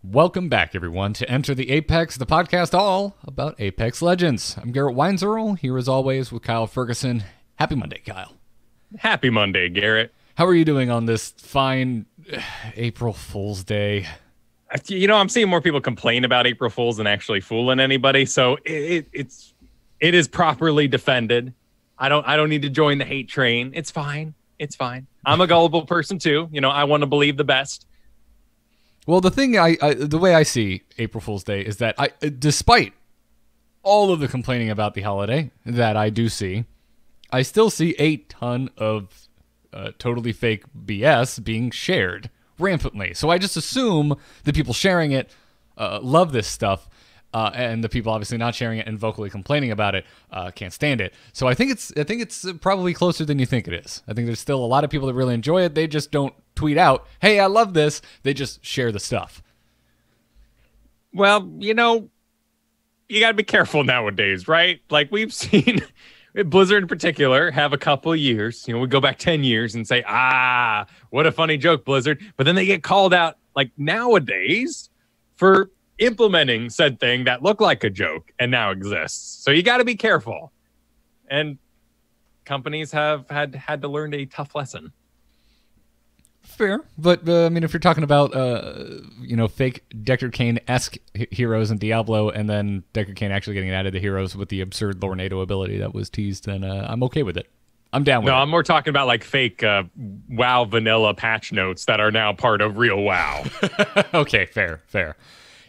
Welcome back, everyone, to Enter the Apex, the podcast all about Apex Legends. I'm Garrett Weinzierl, here as always with Kyle Ferguson. Happy Monday, Kyle. Happy Monday, Garrett. How are you doing on this fine April Fool's Day? You know, I'm seeing more people complain about April Fools than actually fooling anybody, so it is properly defended. I don't need to join the hate train. It's fine. It's fine. I'm a gullible person too. You know, I want to believe the best. Well, the thing the way I see April Fool's Day is that despite all of the complaining about the holiday that I do see, I still see a ton of totally fake BS being shared rampantly. So I just assume the people sharing it love this stuff, and the people obviously not sharing it and vocally complaining about it can't stand it. So I think it's probably closer than you think it is. I think there's still a lot of people that really enjoy it. They just don't tweet out, "Hey, I love this." They just share the stuff. Well, you know, you got to be careful nowadays, right? Like we've seen Blizzard in particular have a couple of years. You know, we go back 10 years and say, what a funny joke, Blizzard. But then they get called out like nowadays for implementing said thing that looked like a joke and now exists. So you got to be careful. And companies have had to learn a tough lesson. Fair, but I mean, if you're talking about fake Deckard Cain-esque heroes in Diablo, and then Deckard Cain actually getting added to heroes with the absurd Lornado ability that was teased, then I'm okay with it. I'm down with it. No, I'm more talking about like fake WoW vanilla patch notes that are now part of real WoW. Okay, fair.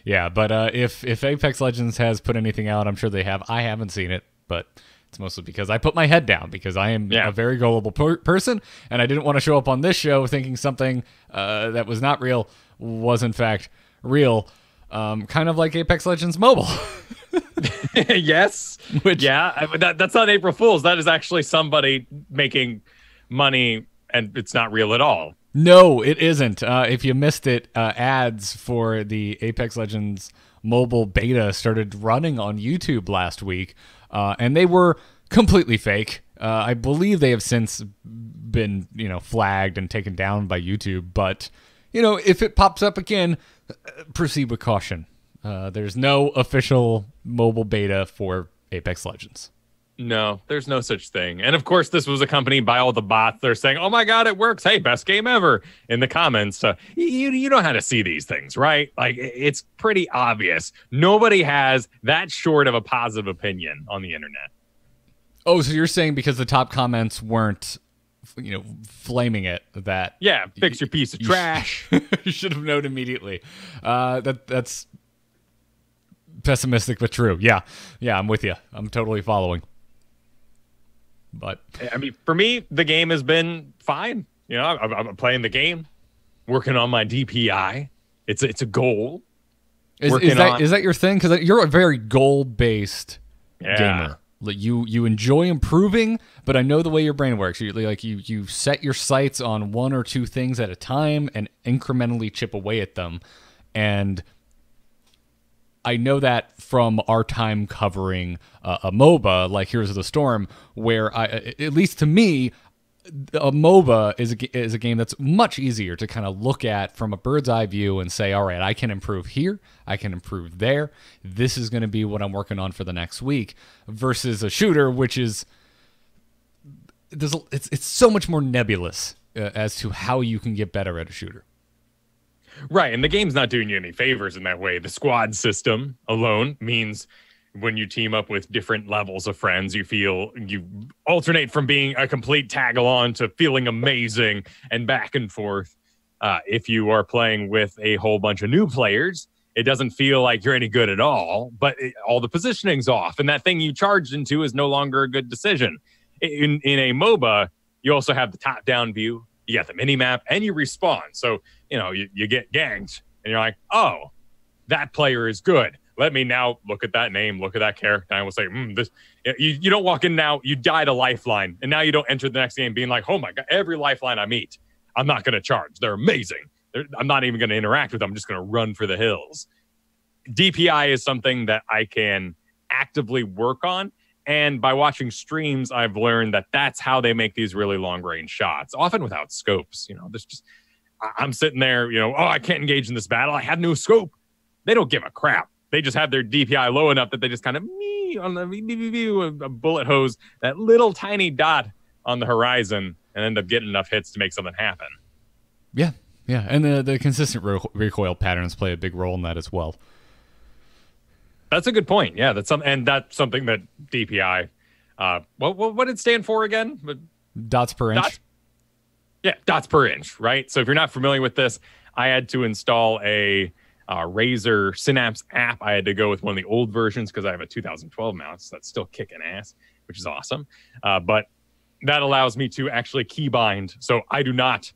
Yeah, but if Apex Legends has put anything out, I'm sure they have. I haven't seen it, but it's mostly because I put my head down because I am a very gullible person, and I didn't want to show up on this show thinking something that was not real was in fact real, kind of like Apex Legends Mobile. Yes. That's not April Fool's. That is actually somebody making money, and it's not real at all. No, it isn't. If you missed it, ads for the Apex Legends Mobile beta started running on YouTube last week. And they were completely fake. I believe they have since been, flagged and taken down by YouTube. But, if it pops up again, proceed with caution. There's no official mobile beta for Apex Legends. No, there's no such thing. And of course, this was accompanied by all the bots. They're saying, "Oh my God, it works! Hey, best game ever!" in the comments. You know how to see these things, right? Like it's pretty obvious. Nobody has that short of a positive opinion on the internet. Oh, so you're saying because the top comments weren't, flaming it that fix your piece of trash. You should have known immediately. That's pessimistic but true. Yeah, I'm with you. I'm totally following. But I mean, for me, the game has been fine. I'm playing the game, working on my DPI. It's a goal. Is that your thing? Because you're a very goal-based gamer. Like you enjoy improving, but I know the way your brain works. You set your sights on one or two things at a time and incrementally chip away at them. And I know that from our time covering a MOBA like Heroes of the Storm, where at least to me, a MOBA is a game that's much easier to kind of look at from a bird's eye view and say, all right, I can improve here, I can improve there. This is going to be what I'm working on for the next week, versus a shooter, which is it's so much more nebulous as to how you can get better at a shooter. Right, and the game's not doing you any favors in that way. The squad system alone means when you team up with different levels of friends, you alternate from being a complete tag-along to feeling amazing and back and forth. If you are playing with a whole bunch of new players, it doesn't feel like you're any good at all, but all the positioning's off, and that thing you charged into is no longer a good decision. In a MOBA, you also have the top-down view. You got the mini-map, and you respawn. So, you get ganked, and you're like, oh, that player is good. Let me now look at that name, look at that character, and I will say, this. You don't walk in now, you died a lifeline, and now you don't enter the next game being like, oh my God, every lifeline I meet, I'm not going to charge. They're amazing. I'm not even going to interact with them. I'm just going to run for the hills. DPI is something that I can actively work on. And by watching streams, I've learned that that's how they make these really long range shots, often without scopes. There's just, I'm sitting there, I can't engage in this battle. I have no scope. they don't give a crap. They just have their DPI low enough that they just kind of on the a bullet hose, that little tiny dot on the horizon, and end up getting enough hits to make something happen. Yeah, yeah, and the consistent recoil patterns play a big role in that as well. That's a good point. Yeah, that's something that DPI. What did it stand for again? Dots per inch. Dots per inch, right? So if you're not familiar with this, I had to install a Razer Synapse app. I had to go with one of the old versions because I have a 2012 mouse that's still kicking ass, which is awesome. But that allows me to actually keybind. So I do not.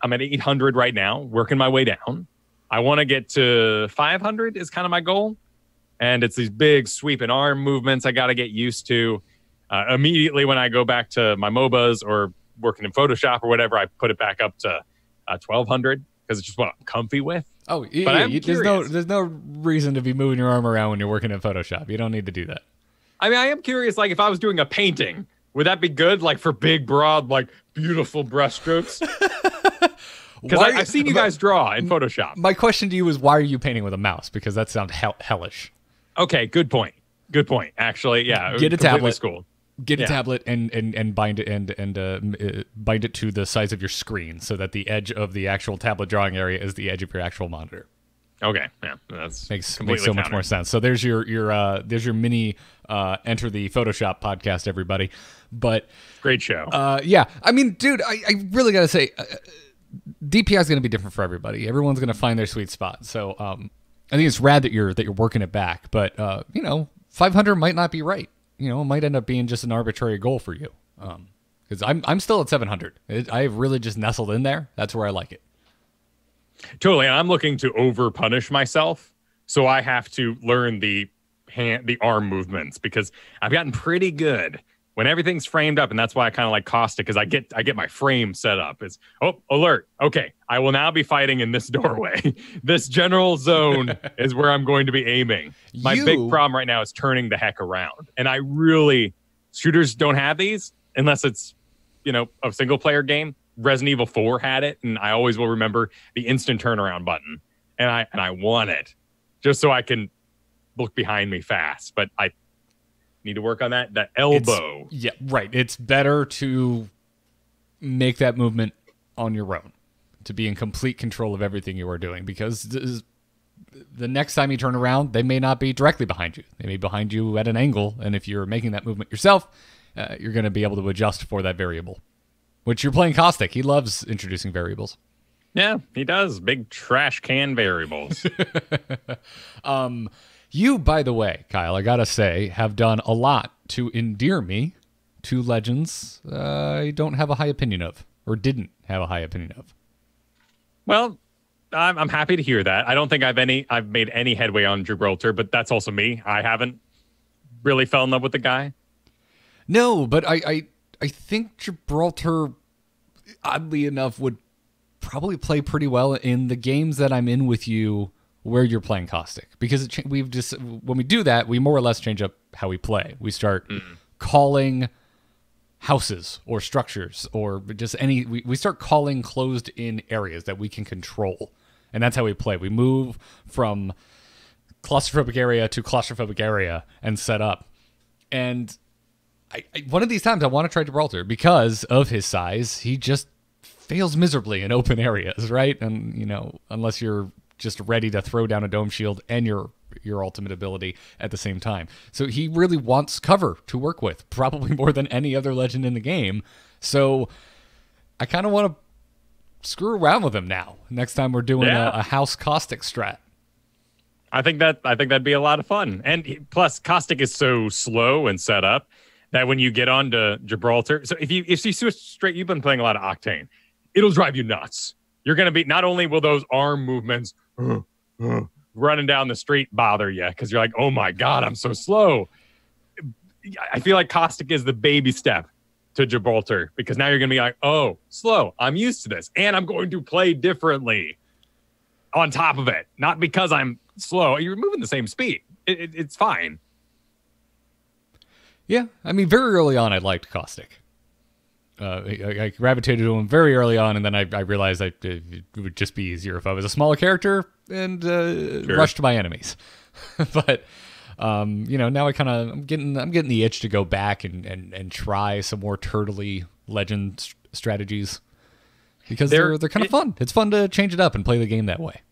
I'm at 800 right now, working my way down. I want to get to 500 is kind of my goal. And it's these big sweeping arm movements I got to get used to. Immediately when I go back to my MOBAs or working in Photoshop or whatever, I put it back up to 1200 because it's just what I'm comfy with. Oh, yeah, there's no reason to be moving your arm around when you're working in Photoshop. You don't need to do that. I mean, I am curious, like, if I was doing a painting, would that be good? Like, for big, broad, like, beautiful brushstrokes? Because I've seen you guys draw in Photoshop. My question to you is, why are you painting with a mouse? Because that sounds hellish. Okay, good point. Good point. Actually, yeah. Get a tablet. School. Get a tablet and bind it bind it to the size of your screen so that the edge of the actual tablet drawing area is the edge of your actual monitor. Okay, yeah, that makes so much more sense. So there's your mini enter the Photoshop podcast, everybody. But great show. Yeah, I mean, dude, I really gotta say, DPI is gonna be different for everybody. Everyone's gonna find their sweet spot. So I think it's rad that you're working it back. But 500 might not be right. It might end up being just an arbitrary goal for you. Because I'm still at 700. I've really just nestled in there. That's where I like it. Totally. And I'm looking to over punish myself. So I have to learn the arm movements because I've gotten pretty good when everything's framed up. And that's why I kind of like Caustic, because I get my frame set up. It's, alert. Okay. I will now be fighting in this doorway. This general zone is where I'm going to be aiming. My big problem right now is turning the heck around. And shooters don't have these unless it's, a single player game. Resident Evil 4 had it, and I always will remember the instant turnaround button. And I want it just so I can look behind me fast. But I need to work on that elbow. Yeah, right. It's better to make that movement on your own, to be in complete control of everything you are doing, because the next time you turn around, they may not be directly behind you. They may be behind you at an angle, and if you're making that movement yourself, you're going to be able to adjust for that variable. Which you're playing Caustic. He loves introducing variables. Yeah, he does. Big trash can variables. You, by the way, Kyle, I gotta say, have done a lot to endear me to legends I don't have a high opinion of, or didn't have a high opinion of. Well, I'm happy to hear that. I don't think I've made any headway on Gibraltar, but that's also me. I haven't really fell in love with the guy. No, but I think Gibraltar, oddly enough, would probably play pretty well in the games that I'm in with you where you're playing Caustic. Because when we do that, we more or less change up how we play. We start calling houses or structures or just we start calling closed-in areas that we can control. And that's how we play. We move from claustrophobic area to claustrophobic area and set up. And one of these times I want to try Gibraltar because of his size. He just fails miserably in open areas, right? And, unless you're just ready to throw down a dome shield and your ultimate ability at the same time. So he really wants cover to work with, probably more than any other legend in the game. So I kind of want to screw around with him now. Next time we're doing a house Caustic strat. I think that'd be a lot of fun. And plus, Caustic is so slow and set up that when you get onto Gibraltar, so if you switch straight, you've been playing a lot of Octane, it'll drive you nuts. You're going to be, not only will those arm movements running down the street bother you, because you're like, oh my God, I'm so slow. I feel like Caustic is the baby step to Gibraltar, because now you're going to be like, oh, slow. I'm used to this. And I'm going to play differently on top of it. Not because I'm slow. You're moving the same speed. It's fine. Yeah, I mean, very early on, I liked Caustic. I gravitated to him very early on, and then I realized it would just be easier if I was a smaller character and rushed my enemies. But now I'm getting the itch to go back and try some more turtley legend strategies because they're kind of fun. It's fun to change it up and play the game that way.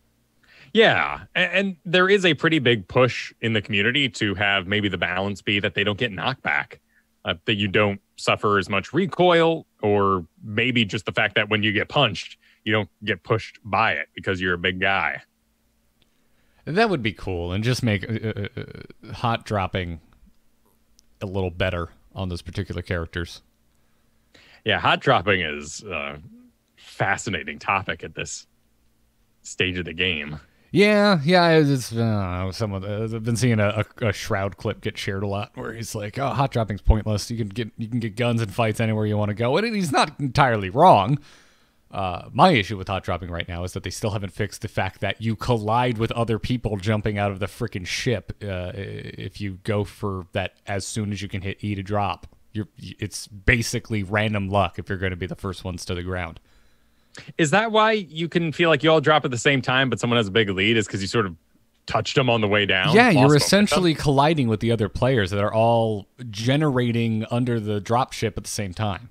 Yeah, and there is a pretty big push in the community to have maybe the balance be that they don't get knockback, that you don't suffer as much recoil, or maybe just the fact that when you get punched, you don't get pushed by it because you're a big guy. That would be cool, and just make hot dropping a little better on those particular characters. Yeah, hot dropping is a fascinating topic at this stage of the game. Yeah, it's I've been seeing a Shroud clip get shared a lot where he's like, "Oh, hot dropping's pointless. You can get guns and fights anywhere you want to go," and he's not entirely wrong. My issue with hot dropping right now is that they still haven't fixed the fact that you collide with other people jumping out of the freaking ship if you go for that as soon as you can hit E to drop. It's basically random luck if you're going to be the first ones to the ground. Is that why you can feel like you all drop at the same time, but someone has a big lead? Is because you sort of touched them on the way down? Yeah, you're essentially colliding with the other players that are all generating under the drop ship at the same time.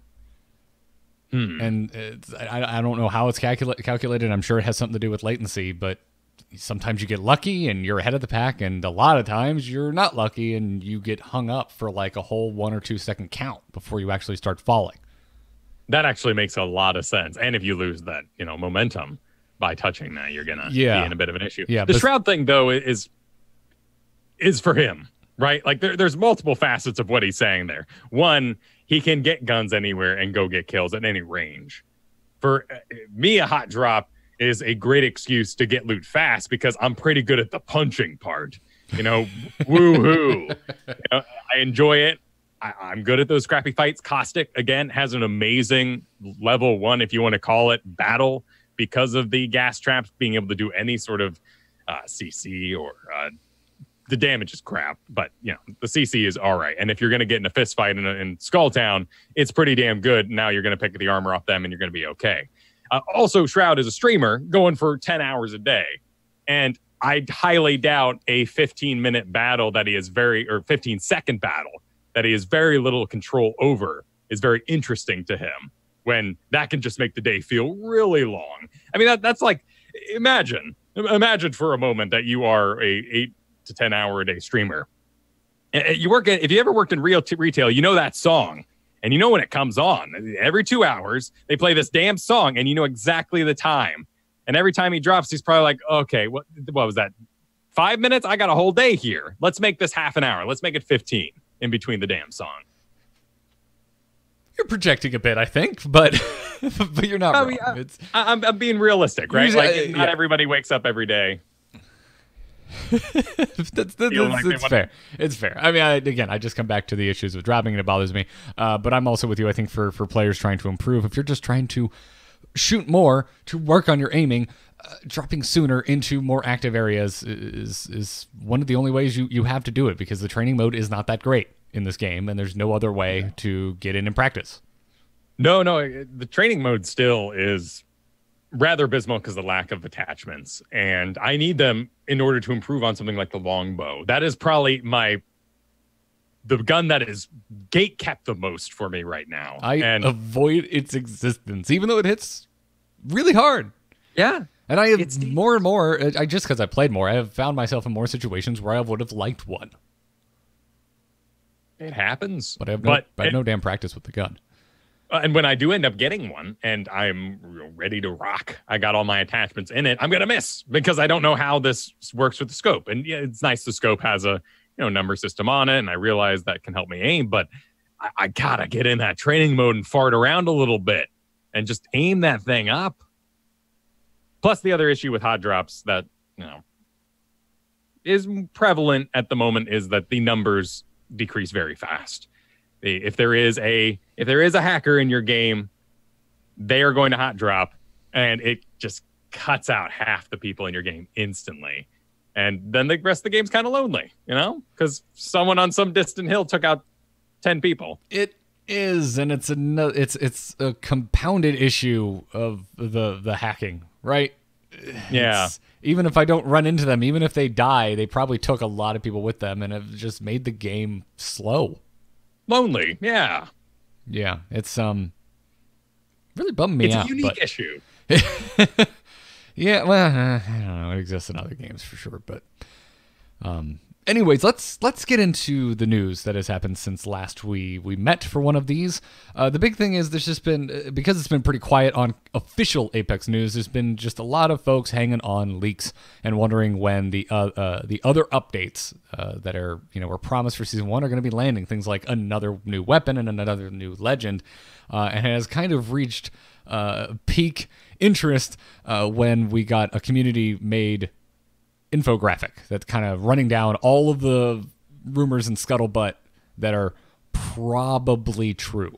And I don't know how it's calculated. I'm sure it has something to do with latency, but sometimes you get lucky and you're ahead of the pack, and a lot of times you're not lucky and you get hung up for like a whole 1 or 2 second count before you actually start falling. That actually makes a lot of sense. And if you lose that, momentum by touching that, you're going to be in a bit of an issue. Yeah, the Shroud thing, though, is for him, right? Like, there's multiple facets of what he's saying there. One, he can get guns anywhere and go get kills at any range. For me, a hot drop is a great excuse to get loot fast because I'm pretty good at the punching part. Woo-hoo. I enjoy it. I'm good at those scrappy fights. Caustic, again, has an amazing level 1, if you want to call it, battle because of the gas traps, being able to do any sort of CC or the damage is crap, but the CC is all right. And if you're going to get in a fist fight in Skulltown, it's pretty damn good. Now you're going to pick the armor off them and you're going to be okay. Also, Shroud is a streamer going for 10 hours a day. And I highly doubt a 15-minute battle that he is 15-second battle that he has very little control over is very interesting to him, when that can just make the day feel really long. I mean, that's like, imagine for a moment that you are a 8 to 10 hour a day streamer. If you ever worked in retail, you know that song, and you know when it comes on. Every 2 hours, they play this damn song, and you know exactly the time. And every time he drops, he's probably like, okay, what was that? 5 minutes? I got a whole day here. Let's make this half an hour. Let's make it 15 in between the damn song. You're projecting a bit, I think, but but you're not wrong. I'm being realistic, right? Like, not everybody wakes up every day. It's fair. It's fair. I mean, I just come back to the issues of dropping, and it bothers me. But I'm also with you. I think for players trying to improve, if you're just trying to shoot more, to work on your aiming, dropping sooner into more active areas is one of the only ways you have to do it, because the training mode is not that great in this game, and there's no other way to get in and practice. No, the training mode still is rather abysmal because of the lack of attachments, and I need them in order to improve on something like the longbow. That is probably the gun that is gate kept the most for me right now. I avoid its existence, even though it hits really hard. Yeah. And I have more and more, just because I played more, I have found myself in more situations where I would have liked one. It happens. But I have no damn practice with the gun. And when I do end up getting one and I'm ready to rock, I got all my attachments in it, I'm going to miss because I don't know how this works with the scope. And yeah, it's nice the scope has a number system on it, and I realize that can help me aim, but I got to get in that training mode and fart around a little bit and just aim that thing up. Plus, the other issue with hot drops that is prevalent at the moment is that the numbers decrease very fast. If there is a hacker in your game, they are going to hot drop, and it just cuts out half the people in your game instantly. And then the rest of the game's kind of lonely, because someone on some distant hill took out 10 people. It is, and it's a compounded issue of the hacking, right? Yeah. Even if I don't run into them, even if they die, they probably took a lot of people with them and have just made the game slow. Lonely, yeah. Yeah, it's really bummed me out. It's a unique issue. Yeah, well, I don't know. It exists in other games for sure, but anyways, let's get into the news that has happened since last we met for one of these. The big thing is there's just been, because it's been pretty quiet on official Apex news, there's been just a lot of folks hanging on leaks and wondering when the other updates that were promised for Season 1 are going to be landing. Things like another new weapon and another new legend, and has kind of reached peak interest when we got a community-made infographic that's kind of running down all of the rumors and scuttlebutt that are probably true.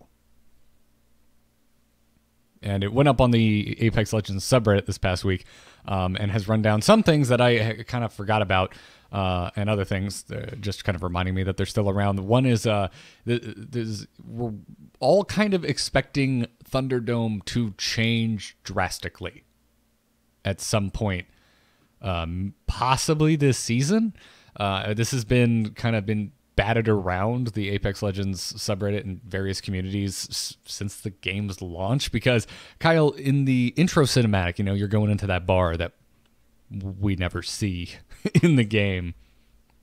And it went up on the Apex Legends subreddit this past week, and has run down some things that I kind of forgot about, and other things just kind of reminding me that they're still around. One is we're all kind of expecting Thunderdome to change drastically at some point. Possibly this season. This has been batted around the Apex Legends subreddit and various communities since the game's launch, because Kyle, in the intro cinematic, you're going into that bar that we never see in the game.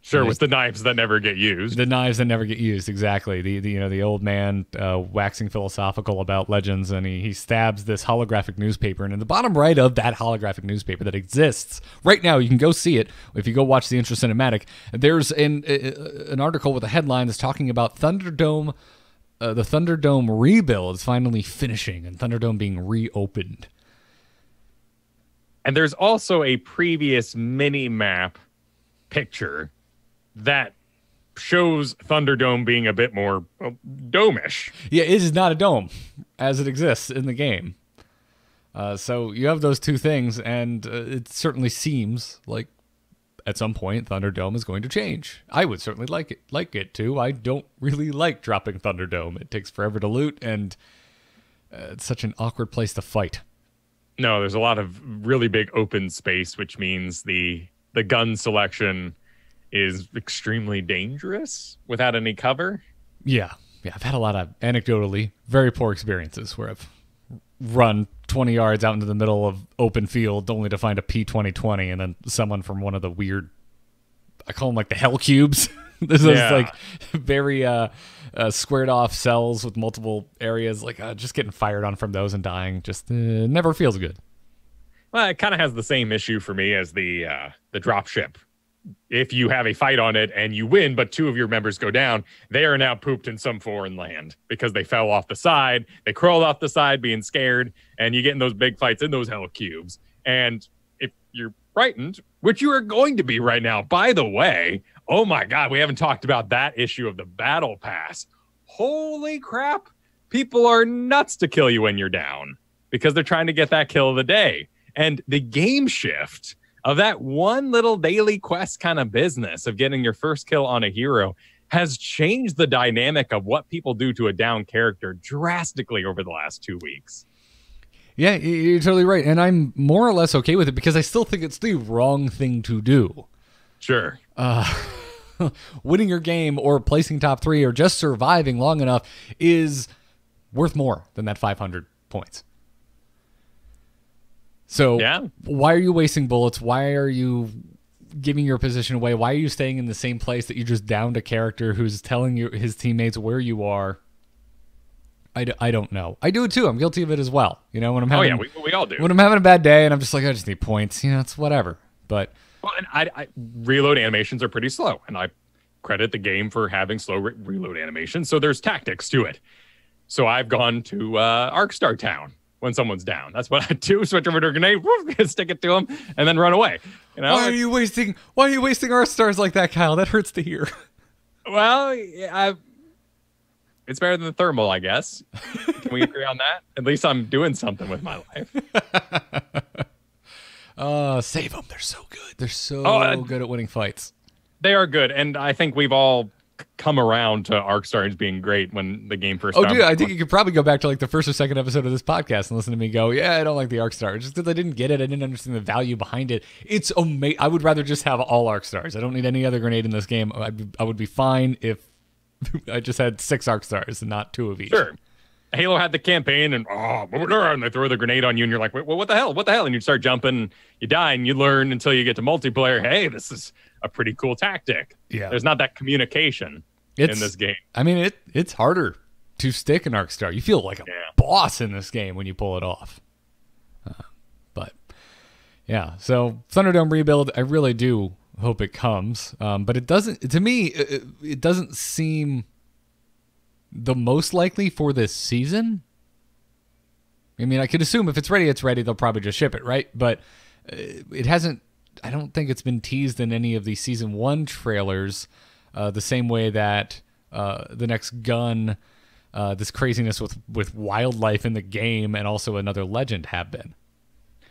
Sure, with the knives that never get used. The knives that never get used, exactly. The old man waxing philosophical about Legends, and he stabs this holographic newspaper. And in the bottom right of that holographic newspaper that exists right now, you can go see it if you go watch the intro cinematic. There's an article with a headline that's talking about Thunderdome, the Thunderdome Rebuild is finally finishing, and Thunderdome being reopened. And there's also a previous mini-map picture that shows Thunderdome being a bit more dome-ish. Yeah, it is not a dome as it exists in the game. So you have those two things, and it certainly seems like at some point Thunderdome is going to change. I would certainly like it too. I don't really like dropping Thunderdome. It takes forever to loot, and it's such an awkward place to fight. No, there's a lot of really big open space, which means the gun selection is extremely dangerous without any cover. Yeah, I've had a lot of anecdotally very poor experiences where I've run 20 yards out into the middle of open field only to find a P2020 and then someone from one of the weird, I call them like the hell cubes. This is like very squared off cells with multiple areas, like just getting fired on from those and dying just never feels good. Well, it kind of has the same issue for me as the drop ship. If you have a fight on it and you win, but two of your members go down, they are now pooped in some foreign land because they fell off the side. They crawled off the side being scared, and you get in those big fights in those hell cubes. And if you're frightened, which you are going to be right now, by the way, oh my God, we haven't talked about that issue of the battle pass. Holy crap. People are nuts to kill you when you're down because they're trying to get that kill of the day. And the game shift of that one little daily quest kind of business of getting your first kill on a hero has changed the dynamic of what people do to a down character drastically over the last 2 weeks. Yeah, you're totally right. And I'm more or less okay with it because I still think it's the wrong thing to do. Sure. Winning your game or placing top 3 or just surviving long enough is worth more than that 500 points. So why are you wasting bullets? Why are you giving your position away? Why are you staying in the same place that you just downed a character who's telling his teammates where you are? I don't know. I do it too. I'm guilty of it as well. When I'm having, we all do. When I'm having a bad day and I'm just like, I just need points. It's whatever. But and I reload animations are pretty slow, and I credit the game for having slow reload animations. So there's tactics to it. So I've gone to Arcstar Town when someone's down. That's what I do. Switch over to a grenade, stick it to them, and then run away. Why are you wasting Arcstars like that, Kyle? That hurts to hear. Well, it's better than the thermal, I guess. Can we agree on that? At least I'm doing something with my life. Save them. They're so good. They're so good at winning fights. They are good, and I think we've all come around to Arcstar being great when the game first. Oh, dude, I think you could probably go back to like the first or second episode of this podcast and listen to me go, yeah, I don't like the Arcstar. Just because I didn't get it, I didn't understand the value behind it. It's amazing. I would rather just have all Arcstars. I don't need any other grenade in this game. I would be fine if I just had 6 Arcstars and not 2 of each. Sure. Halo had the campaign, and they throw the grenade on you, and you're like, wait, what the hell? What the hell? And you start jumping, you die, and you learn until you get to multiplayer. Hey, this is a pretty cool tactic. Yeah. There's not that communication in this game. I mean, it's harder to stick an Arcstar. You feel like a boss in this game when you pull it off. But yeah, so Thunderdome Rebuild, I really do hope it comes. But it doesn't. To me, it doesn't seem the most likely for this season. I mean, I could assume if it's ready, it's ready. They'll probably just ship it, right? But it hasn't. I don't think it's been teased in any of the season 1 trailers the same way that the next gun, this craziness with wildlife in the game, and also another legend have been.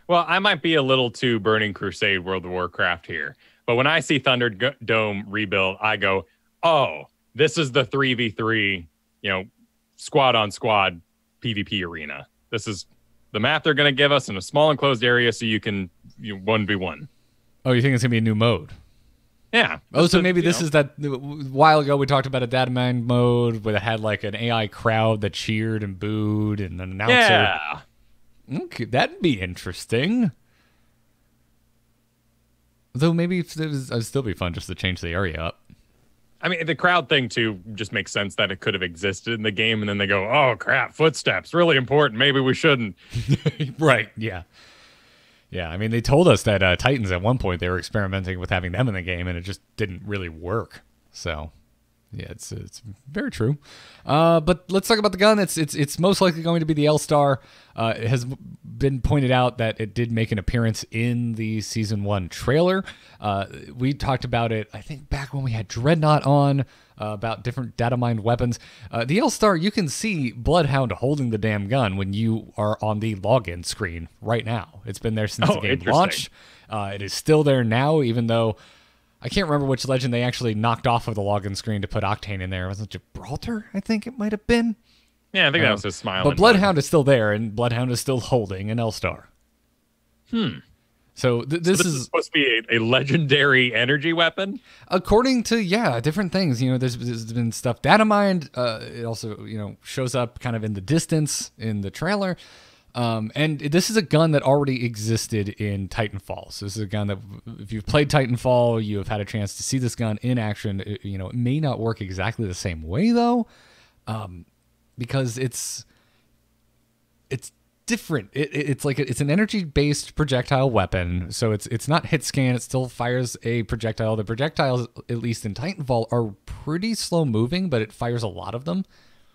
Well, I might be a little too Burning Crusade World of Warcraft here, but when I see Thunderdome Rebuild, I go, oh, this is the 3v3, squad on squad PvP arena. This is the map they're going to give us in a small enclosed area so you can 1v1. Oh, you think it's going to be a new mode? Yeah. Oh, so maybe this is that. A while ago, we talked about a data mine mode where it had like an AI crowd that cheered and booed and an announcer. Yeah. Okay, that'd be interesting. Though maybe it'd still be fun just to change the area up. I mean, the crowd thing, too, just makes sense that it could have existed in the game, and then they go, oh, crap, footsteps, really important. Maybe we shouldn't. Right, yeah. Yeah, I mean, they told us that Titans at one point, they were experimenting with having them in the game, and it just didn't really work. So, yeah, it's very true. But let's talk about the gun. It's most likely going to be the LStar. It has been pointed out that it did make an appearance in the Season 1 trailer. We talked about it, I think, back when we had Dreadnought on, about different data mined weapons. The LStar, you can see Bloodhound holding the damn gun when you are on the login screen right now. It's been there since the game launched. It is still there now, even though I can't remember which legend they actually knocked off of the login screen to put Octane in there. Was it Gibraltar? I think it might have been. Yeah, I think that was his smile. But Bloodhound is still there, and Bloodhound is still holding an LStar. So this is supposed to be a legendary energy weapon? According to, different things. There's been stuff data mined. It also, shows up kind of in the distance in the trailer. And this is a gun that already existed in Titanfall. So this is a gun that, if you've played Titanfall, you have had a chance to see this gun in action. It may not work exactly the same way, though, because it's different. It's an energy-based projectile weapon, so it's not hit scan. It still fires a projectile. The projectiles, at least in Titanfall, are pretty slow moving, but it fires a lot of them.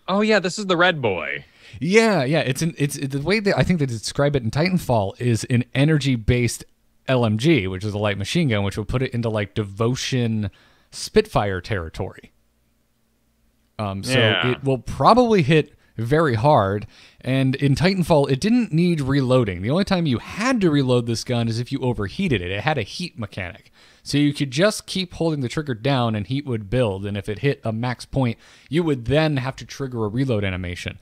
Oh yeah, this is the red boy. Yeah. It's the way that I think they describe it in Titanfall is an energy-based LMG, which is a light machine gun, which will put it into like Devotion Spitfire territory. So it will probably hit very hard. And in Titanfall, it didn't need reloading. The only time you had to reload this gun is if you overheated it. It had a heat mechanic. So you could just keep holding the trigger down and heat would build. And if it hit a max point, you would then have to trigger a reload animation.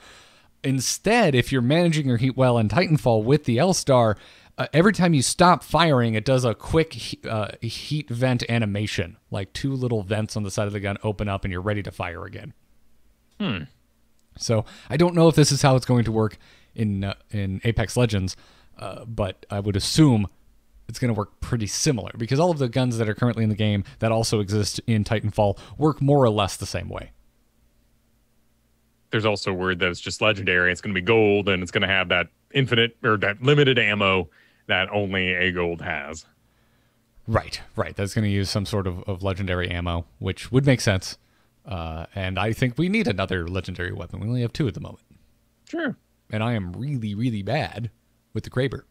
Instead, if you're managing your heat well in Titanfall with the LStar, every time you stop firing, it does a quick heat vent animation. Like 2 little vents on the side of the gun open up and you're ready to fire again. So I don't know if this is how it's going to work in Apex Legends, but I would assume it's going to work pretty similar because all of the guns that are currently in the game that also exist in Titanfall work more or less the same way. There's also word that it's just legendary. It's going to be gold, and it's going to have that infinite or that limited ammo that only a gold has. Right. That's going to use some sort of legendary ammo, which would make sense. And I think we need another legendary weapon. We only have 2 at the moment. Sure. And I am really, really bad with the Kraber.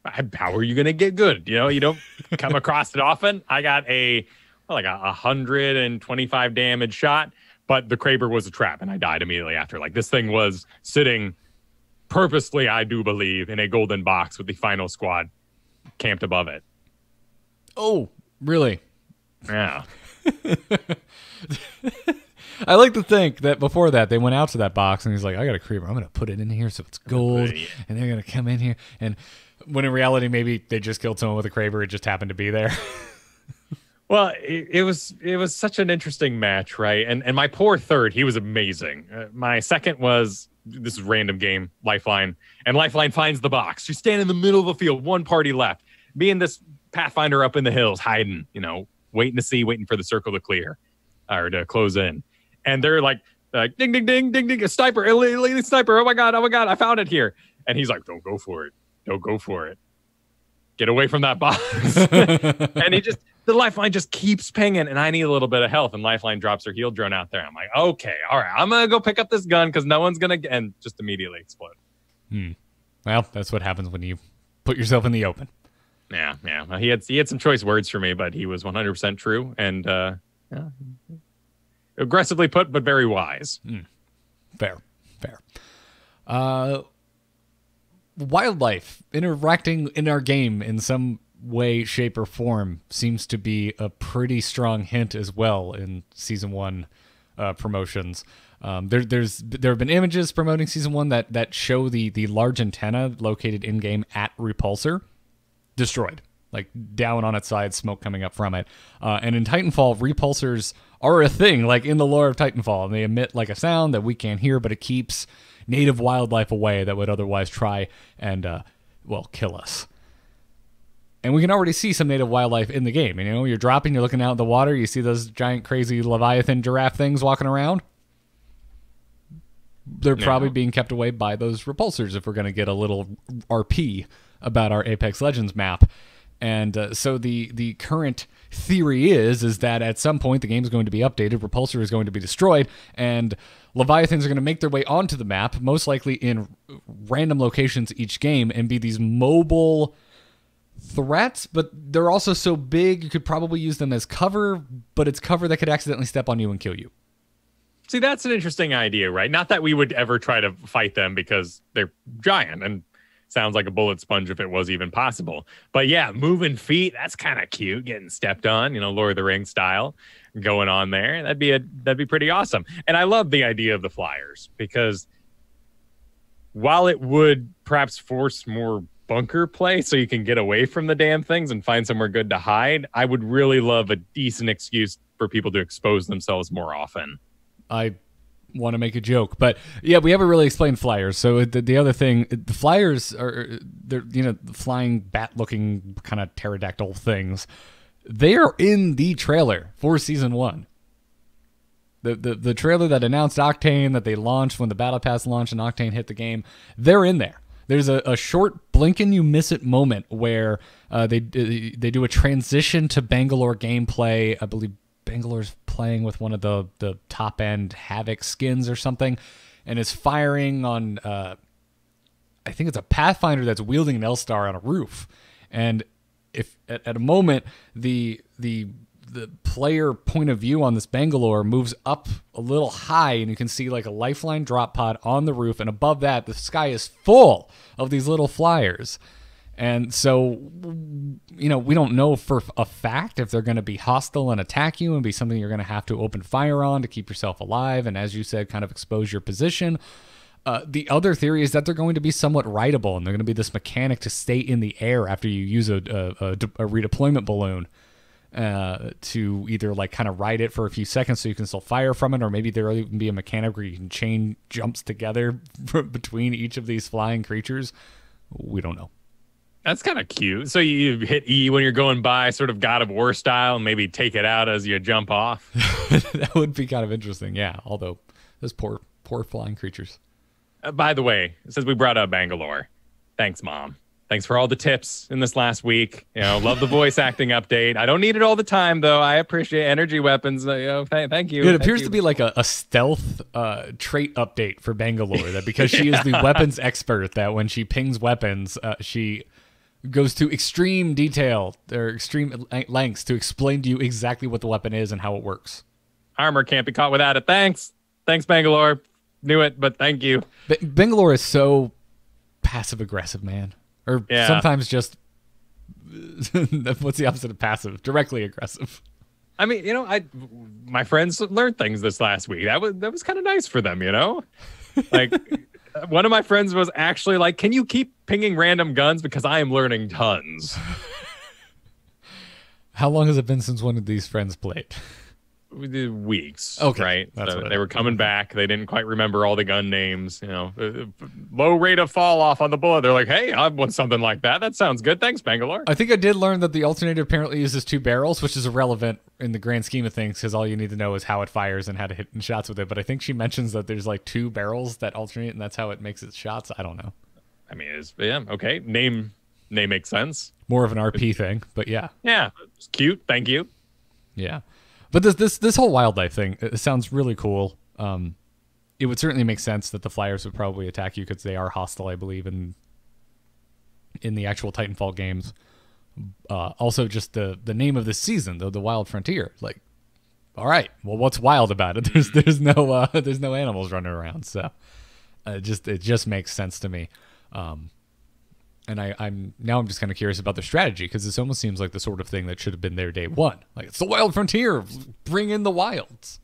How are you going to get good? You don't come across it often. I got a 125 damage shot, but the Kraber was a trap, and I died immediately after. Like, this thing was sitting purposely, I do believe, in a golden box with the final squad camped above it. Oh, really? Yeah. I like to think that before that, they went out to that box and he's like, I got a creeper. I'm going to put it in here so it's gold. And they're going to come in here. And when in reality, maybe they just killed someone with a creeper. It just happened to be there. Well, it was such an interesting match, right? And my poor third, he was amazing. My second was, this is a random game, Lifeline. And Lifeline finds the box. She's standing in the middle of the field, one party left. Me and this Pathfinder up in the hills, hiding, waiting for the circle to clear or to close in. And they're like ding, ding, ding, ding, ding, a sniper, elite sniper. Oh my God, I found it here. And he's like, don't go for it. Don't go for it. Get away from that box. And the Lifeline just keeps pinging, and I need a little bit of health. And Lifeline drops her heal drone out there. I'm like, okay, all right, I'm going to go pick up this gun because no one's going to, and just immediately explode. Well, that's what happens when you put yourself in the open. Yeah. Well, he had some choice words for me, but he was 100% true. And, aggressively put, but very wise. Fair. Wildlife interacting in our game in some way, shape, or form seems to be a pretty strong hint as well in Season 1 promotions. There have been images promoting Season 1 that show the large antenna located in-game at Repulsor destroyed. Like down on its side, smoke coming up from it. And in Titanfall, repulsors are a thing, like in the lore of Titanfall. And they emit like a sound that we can't hear, but it keeps native wildlife away that would otherwise try and, kill us. And we can already see some native wildlife in the game. You're dropping, you're looking out in the water, you see those giant, crazy Leviathan giraffe things walking around. They're probably being kept away by those repulsors if we're going to get a little RP about our Apex Legends map. And so the current theory is that at some point the game is going to be updated, Repulsor is going to be destroyed, and Leviathans are going to make their way onto the map, most likely in random locations each game, and be these mobile threats, but they're also so big you could probably use them as cover, but it's cover that could accidentally step on you and kill you. See, that's an interesting idea, right? Not that we would ever try to fight them because they're giant and sounds like a bullet sponge if it was even possible. But yeah, moving feet, that's kind of cute, getting stepped on, Lord of the Rings style going on there. That'd be pretty awesome. And I love the idea of the flyers because while it would perhaps force more bunker play so you can get away from the damn things and find somewhere good to hide, I would really love a decent excuse for people to expose themselves more often. I want to make a joke, but yeah, we haven't really explained flyers. So the other thing, the flyers they're the flying bat-looking kind of pterodactyl things. They are in the trailer for Season 1. The trailer that announced Octane, that they launched when the Battle Pass launched and Octane hit the game, they're in there. There's a short blink and you miss it moment where they do a transition to Bangalore gameplay. I believe Bangalore's playing with one of the top end Havoc skins or something, and is firing on I think it's a Pathfinder that's wielding an LStar on a roof. And if at a moment the player point of view on this Bangalore moves up a little high, and you can see like a lifeline drop pod on the roof, and above that the sky is full of these little flyers. And so, we don't know for a fact if they're going to be hostile and attack you and be something you're going to have to open fire on to keep yourself alive and, as you said, kind of expose your position. The other theory is that they're going to be somewhat rideable, and they're going to be this mechanic to stay in the air after you use a redeployment balloon to either like kind of ride it for a few seconds so you can still fire from it, or maybe there'll even be a mechanic where you can chain jumps together between each of these flying creatures. We don't know. That's kind of cute. So you hit E when you're going by, sort of God of War style, and maybe take it out as you jump off. That would be kind of interesting, yeah. Although those poor flying creatures. By the way, since we brought up Bangalore, thanks, Mom. Thanks for all the tips in this last week. Love the voice acting update. I don't need it all the time, though. I appreciate energy weapons. Thank you. It appears to be like a stealth trait update for Bangalore. That because she is the weapons expert, that when she pings weapons, she goes to extreme detail or extreme lengths to explain to you exactly what the weapon is and how it works. Armor can't be caught without it. Thanks, Bangalore. Knew it, but thank you. Bangalore is so passive aggressive, man. Or sometimes just what's the opposite of passive? Directly aggressive. I mean, my friends learned things this last week. That was kind of nice for them, Like, one of my friends was actually like, "Can you keep pinging random guns because I am learning tons." How long has it been since one of these friends played? Weeks. Okay, right? So they were coming back. They didn't quite remember all the gun names. Low rate of fall off on the bullet. They're like, "Hey, I want something like that. That sounds good. Thanks, Bangalore." I think I did learn that the alternator apparently uses 2 barrels, which is irrelevant in the grand scheme of things because all you need to know is how it fires and how to hit shots with it. But I think she mentions that there's like 2 barrels that alternate, and that's how it makes its shots. I don't know. I mean, okay. Name makes sense. More of an RP thing, but yeah. Yeah, it's cute. Thank you. Yeah. But this whole wildlife thing, it sounds really cool. It would certainly make sense that the flyers would probably attack you because they are hostile, I believe, in the actual Titanfall games. Also, just the name of this season, the Wild Frontier. Like, all right, well, what's wild about it? There's no animals running around, so it just makes sense to me. And I'm just kind of curious about the strategy because this almost seems like the sort of thing that should have been there day one. Like, it's the Wild Frontier, bring in the wilds.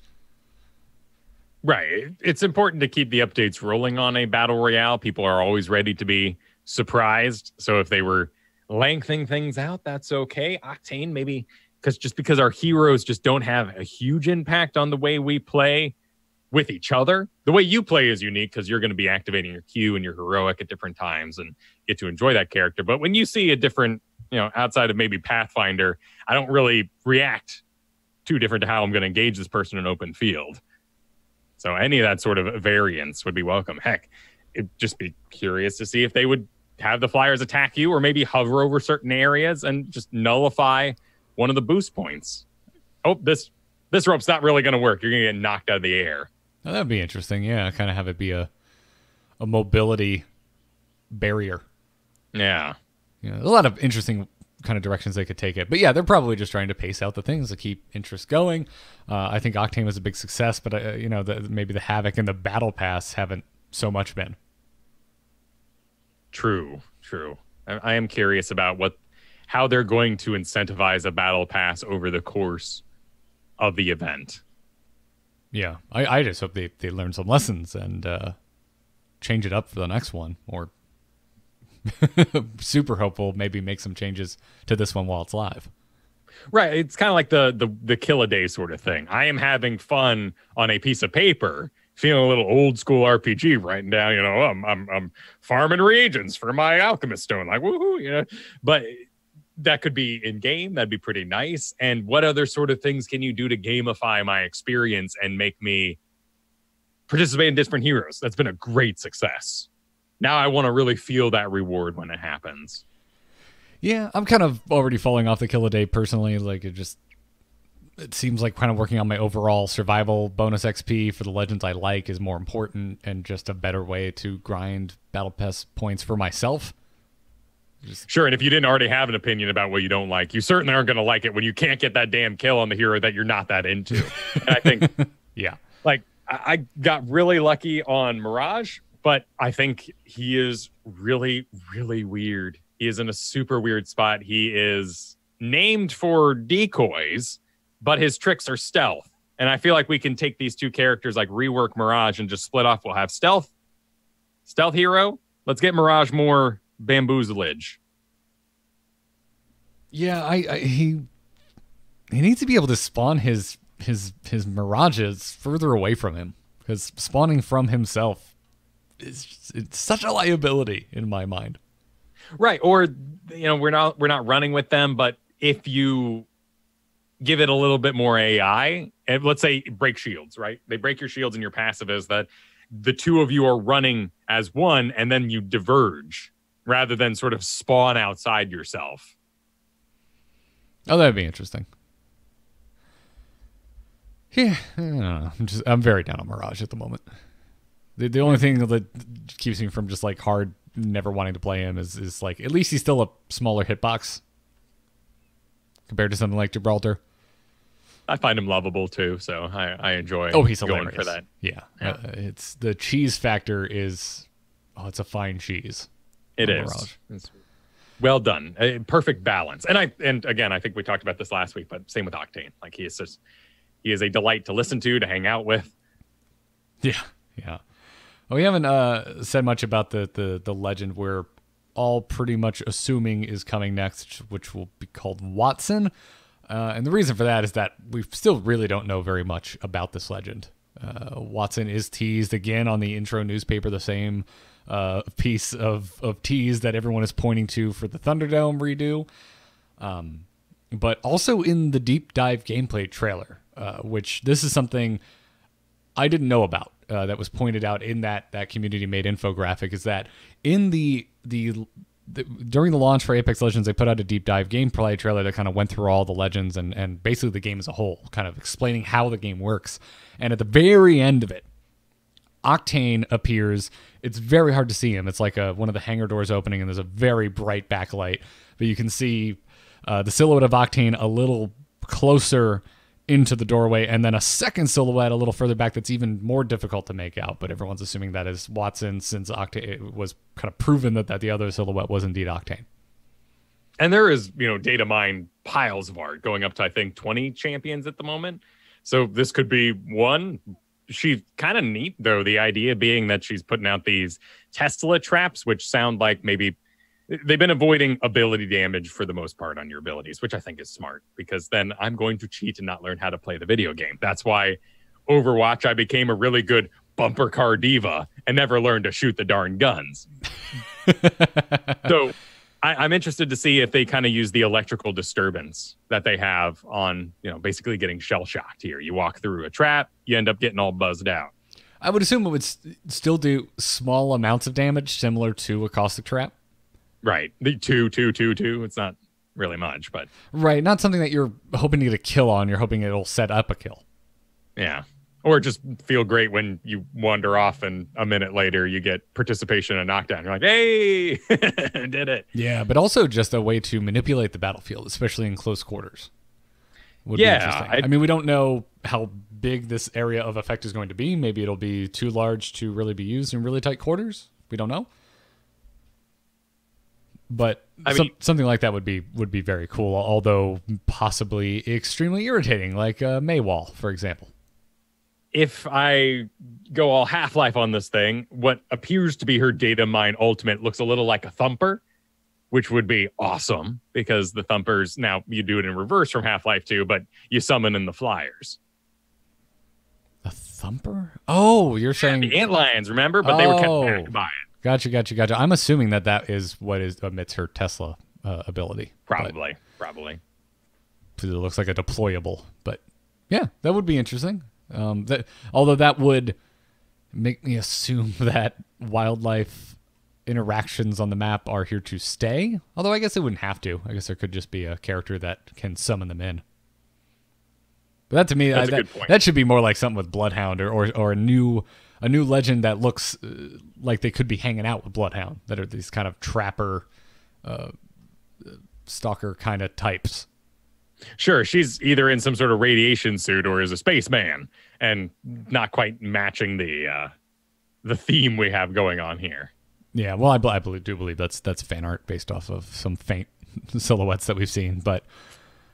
Right. It's important to keep the updates rolling on a battle royale. People are always ready to be surprised. So if they were lengthening things out, that's okay. Octane, maybe because our heroes just don't have a huge impact on the way we play with each other. The way you play is unique because you're going to be activating your Q and your heroic at different times and get to enjoy that character. But when you see a different, outside of maybe Pathfinder, I don't really react too different to how I'm going to engage this person in an open field. So any of that sort of variance would be welcome. Heck, it'd just be curious to see if they would have the flyers attack you or maybe hover over certain areas and just nullify one of the boost points. Oh, this rope's not really going to work. You're going to get knocked out of the air. Oh, that'd be interesting. Yeah, kind of have it be a mobility barrier. Yeah. A lot of interesting kind of directions they could take it. But yeah, they're probably just trying to pace out the things to keep interest going. I think Octane was a big success, but maybe the Havoc and the Battle Pass haven't so much been. True. I am curious about how they're going to incentivize a Battle Pass over the course of the event. Yeah, I just hope they learn some lessons and change it up for the next one, or super hopeful maybe make some changes to this one while it's live. Right, it's kind of like the kill a day sort of thing. I am having fun on a piece of paper, feeling a little old school RPG, writing down, I'm farming reagents for my alchemist stone, like woohoo, But that could be in game. That'd be pretty nice. And what other sort of things can you do to gamify my experience and make me participate in different heroes? That's been a great success. Now I want to really feel that reward when it happens. Yeah, I'm kind of already falling off the kill a day personally. Like it seems like kind of working on my overall survival bonus XP for the legends I like is more important and just a better way to grind battle pass points for myself. Sure, and if you didn't already have an opinion about what you don't like, you certainly aren't going to like it when you can't get that damn kill on the hero that you're not that into. And I think, yeah, like I got really lucky on Mirage, but I think he is really, really weird. He is in a super weird spot. He is named for decoys, but his tricks are stealth. And I feel like we can take these two characters, like rework Mirage and just split off. We'll have stealth hero. Let's get Mirage more bamboozlage. Yeah, he needs to be able to spawn his Mirages further away from him, because spawning from himself it's such a liability in my mind. Right, or we're not running with them, but if you give it a little bit more AI, and let's say break shields, right? They break your shields and your passive is that the two of you are running as one and then you diverge rather than sort of spawn outside yourself. Oh, that'd be interesting. Yeah, I don't know. I'm very down on Mirage at the moment. The only thing that keeps me from just like hard never wanting to play him is like at least he's still a smaller hitbox compared to something like Gibraltar. I find him lovable too, so I enjoy. Oh, he's going hilarious for that. Yeah. It's the cheese factor is. Oh, it's a fine cheese. It is. Well done. A perfect balance. And again, I think we talked about this last week, but same with Octane. Like he is a delight to listen to hang out with. Yeah. Well, we haven't said much about the legend we're all pretty much assuming is coming next, which will be called Watson. And the reason for that is that we still really don't know very much about this legend. Watson is teased again on the intro newspaper, the same piece of tease that everyone is pointing to for the Thunderdome redo, but also in the deep dive gameplay trailer, which this is something I didn't know about, that was pointed out in that community made infographic, is that in the during the launch for Apex Legends, they put out a deep dive gameplay trailer that kind of went through all the legends and basically the game as a whole, kind of explaining how the game works. And at the very end of it, Octane appears. It's very hard to see him. It's like one of the hangar doors opening, and there's a very bright backlight, but you can see the silhouette of Octane a little closer into the doorway, and then a second silhouette a little further back that's even more difficult to make out, but everyone's assuming that is Watson, since Octane was kind of proven that the other silhouette was indeed Octane. And there is, data mine piles of art going up to, I think, 20 champions at the moment. So this could be one. She's kind of neat, though, the idea being that she's putting out these Tesla traps, which sound like maybe they've been avoiding ability damage for the most part on your abilities, which I think is smart, because then I'm going to cheat and not learn how to play the video game. That's why Overwatch, I became a really good bumper car diva and never learned to shoot the darn guns. So I'm interested to see if they kind of use the electrical disturbance that they have on, basically getting shell shocked here. You walk through a trap, you end up getting all buzzed out. I would assume it would still do small amounts of damage, similar to a caustic trap. Right. The 2, 2, 2, 2. It's not really much, but. Right. Not something that you're hoping to get a kill on. You're hoping it'll set up a kill. Yeah. Or just feel great when you wander off and a minute later you get participation and knockdown. You're like, hey, did it. Yeah, but also just a way to manipulate the battlefield, especially in close quarters. Would be interesting. I mean, we don't know how big this area of effect is going to be. Maybe it'll be too large to really be used in really tight quarters. We don't know. But something like that would be very cool, although possibly extremely irritating, like Maywall, for example. If I go all Half-Life on this thing, what appears to be her data mine ultimate looks a little like a thumper, which would be awesome, because the thumpers, now you do it in reverse from Half-Life 2, but you summon in the flyers. A thumper? Oh, you're saying... The antlions, remember? But they were kept back by it. Gotcha. I'm assuming that is what emits her Tesla ability. Probably. It looks like a deployable, but yeah, that would be interesting. Although that would make me assume that wildlife interactions on the map are here to stay. Although I guess it wouldn't have to. I guess there could just be a character that can summon them in. But that to me, that should be more like something with Bloodhound or a new legend that looks like they could be hanging out with Bloodhound, that are these kind of trapper, stalker kind of types. Sure, she's either in some sort of radiation suit or is a spaceman, and not quite matching the theme we have going on here. Yeah, well, I do believe that's fan art based off of some faint silhouettes that we've seen, but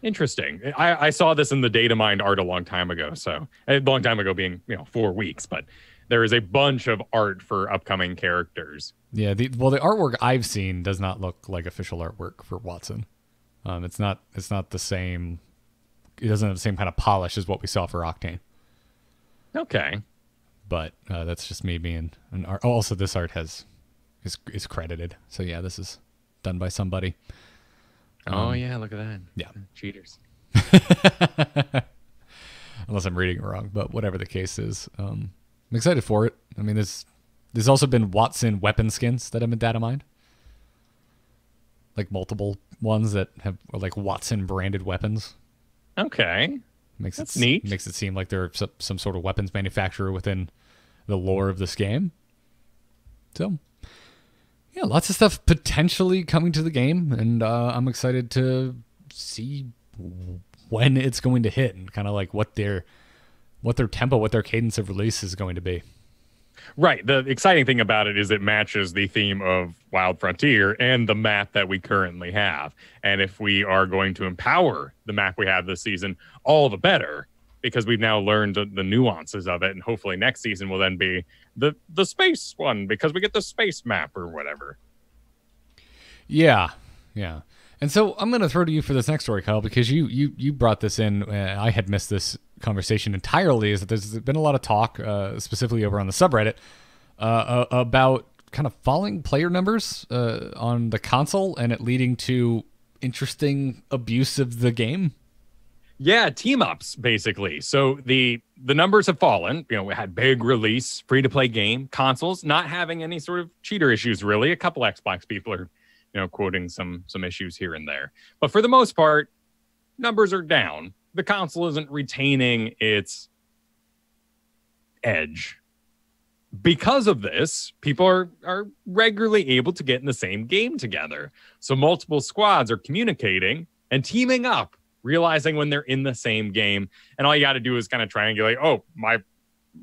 interesting. I saw this in the data mined art a long time ago. So a long time ago being 4 weeks, but there is a bunch of art for upcoming characters. Yeah, the artwork I've seen does not look like official artwork for Watson. It's not the same. It doesn't have the same kind of polish as what we saw for Octane. Okay, but that's just me being an art. Oh, also, this art is credited. So yeah, this is done by somebody. Oh yeah, look at that. Yeah, cheaters. Unless I'm reading it wrong, but whatever the case is, I'm excited for it. I mean, there's also been Watson weapon skins that have been data mined. Like multiple ones that are like Watson branded weapons. Okay. That's neat. Makes it seem like they're some sort of weapons manufacturer within the lore of this game. So, yeah, lots of stuff potentially coming to the game, and I'm excited to see when it's going to hit and kind of like what their tempo, what their cadence of release is going to be. Right. The exciting thing about it is it matches the theme of Wild Frontier and the map that we currently have. And if we are going to empower the map we have this season, all the better, because we've now learned the nuances of it. And hopefully next season will then be the space one, because we get the space map or whatever. Yeah. Yeah. And so I'm going to throw to you for this next story, Kyle, because you brought this in. I had missed this conversation entirely. Is that there's been a lot of talk, specifically over on the subreddit, about kind of falling player numbers on the console and it leading to interesting abuse of the game. Yeah, team ups basically. So the numbers have fallen. We had big release, free to play game, consoles not having any sort of cheater issues really. A couple Xbox people are quoting some issues here and there. But for the most part, numbers are down. The console isn't retaining its edge. Because of this, people are regularly able to get in the same game together. So multiple squads are communicating and teaming up, realizing when they're in the same game. And all you got to do is kind of triangulate, oh, my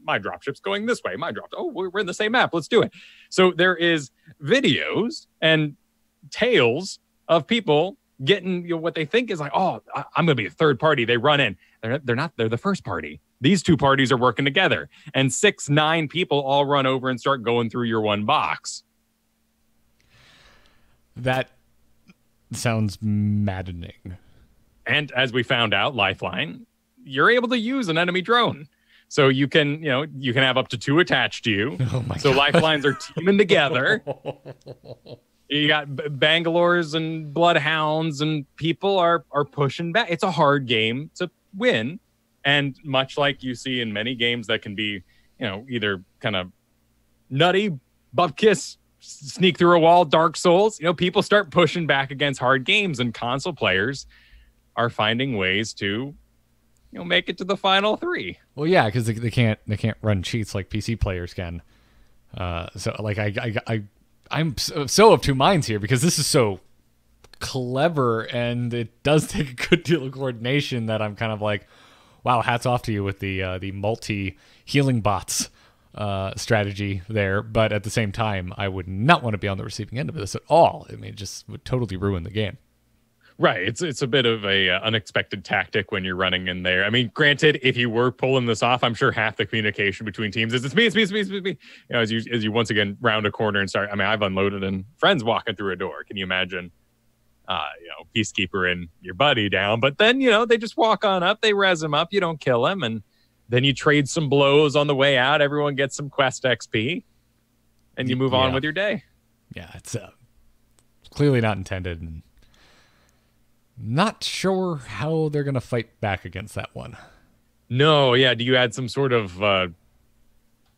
dropship's going this way. We're in the same map. Let's do it. So there is videos and tales of people getting what they think is like, oh, I'm going to be a third party. They run in. They're not. They're the first party. These two parties are working together. And 6-9 people all run over and start going through your one box. That sounds maddening. And as we found out, Lifeline, you're able to use an enemy drone. So you can have up to 2 attached to you. Oh my so God. Lifelines are teaming together. You got Bangalores and Bloodhounds, and people are pushing back. It's a hard game to win. And much like you see in many games that can be, either kind of nutty, butt kiss, sneak through a wall, Dark Souls, people start pushing back against hard games, and console players are finding ways to, make it to the final 3. Well, yeah, because they can't run cheats like PC players can. So like I'm so of two minds here, because this is so clever and it does take a good deal of coordination that I'm kind of like, wow, hats off to you with the multi healing bots strategy there. But at the same time, I would not want to be on the receiving end of this at all. I mean, it just would totally ruin the game. Right. It's a bit of a unexpected tactic when you're running in there. I mean, granted, if you were pulling this off, I'm sure half the communication between teams is it's me. As you once again round a corner and start. I mean, I've unloaded and friends walking through a door. Can you imagine? Peacekeeper and your buddy down, but then they just walk on up. They res him up. You don't kill him, and then you trade some blows on the way out. Everyone gets some quest XP, and you move on with your day. Yeah, it's clearly not intended. And not sure how they're going to fight back against that one. No, yeah. Do you add some sort of...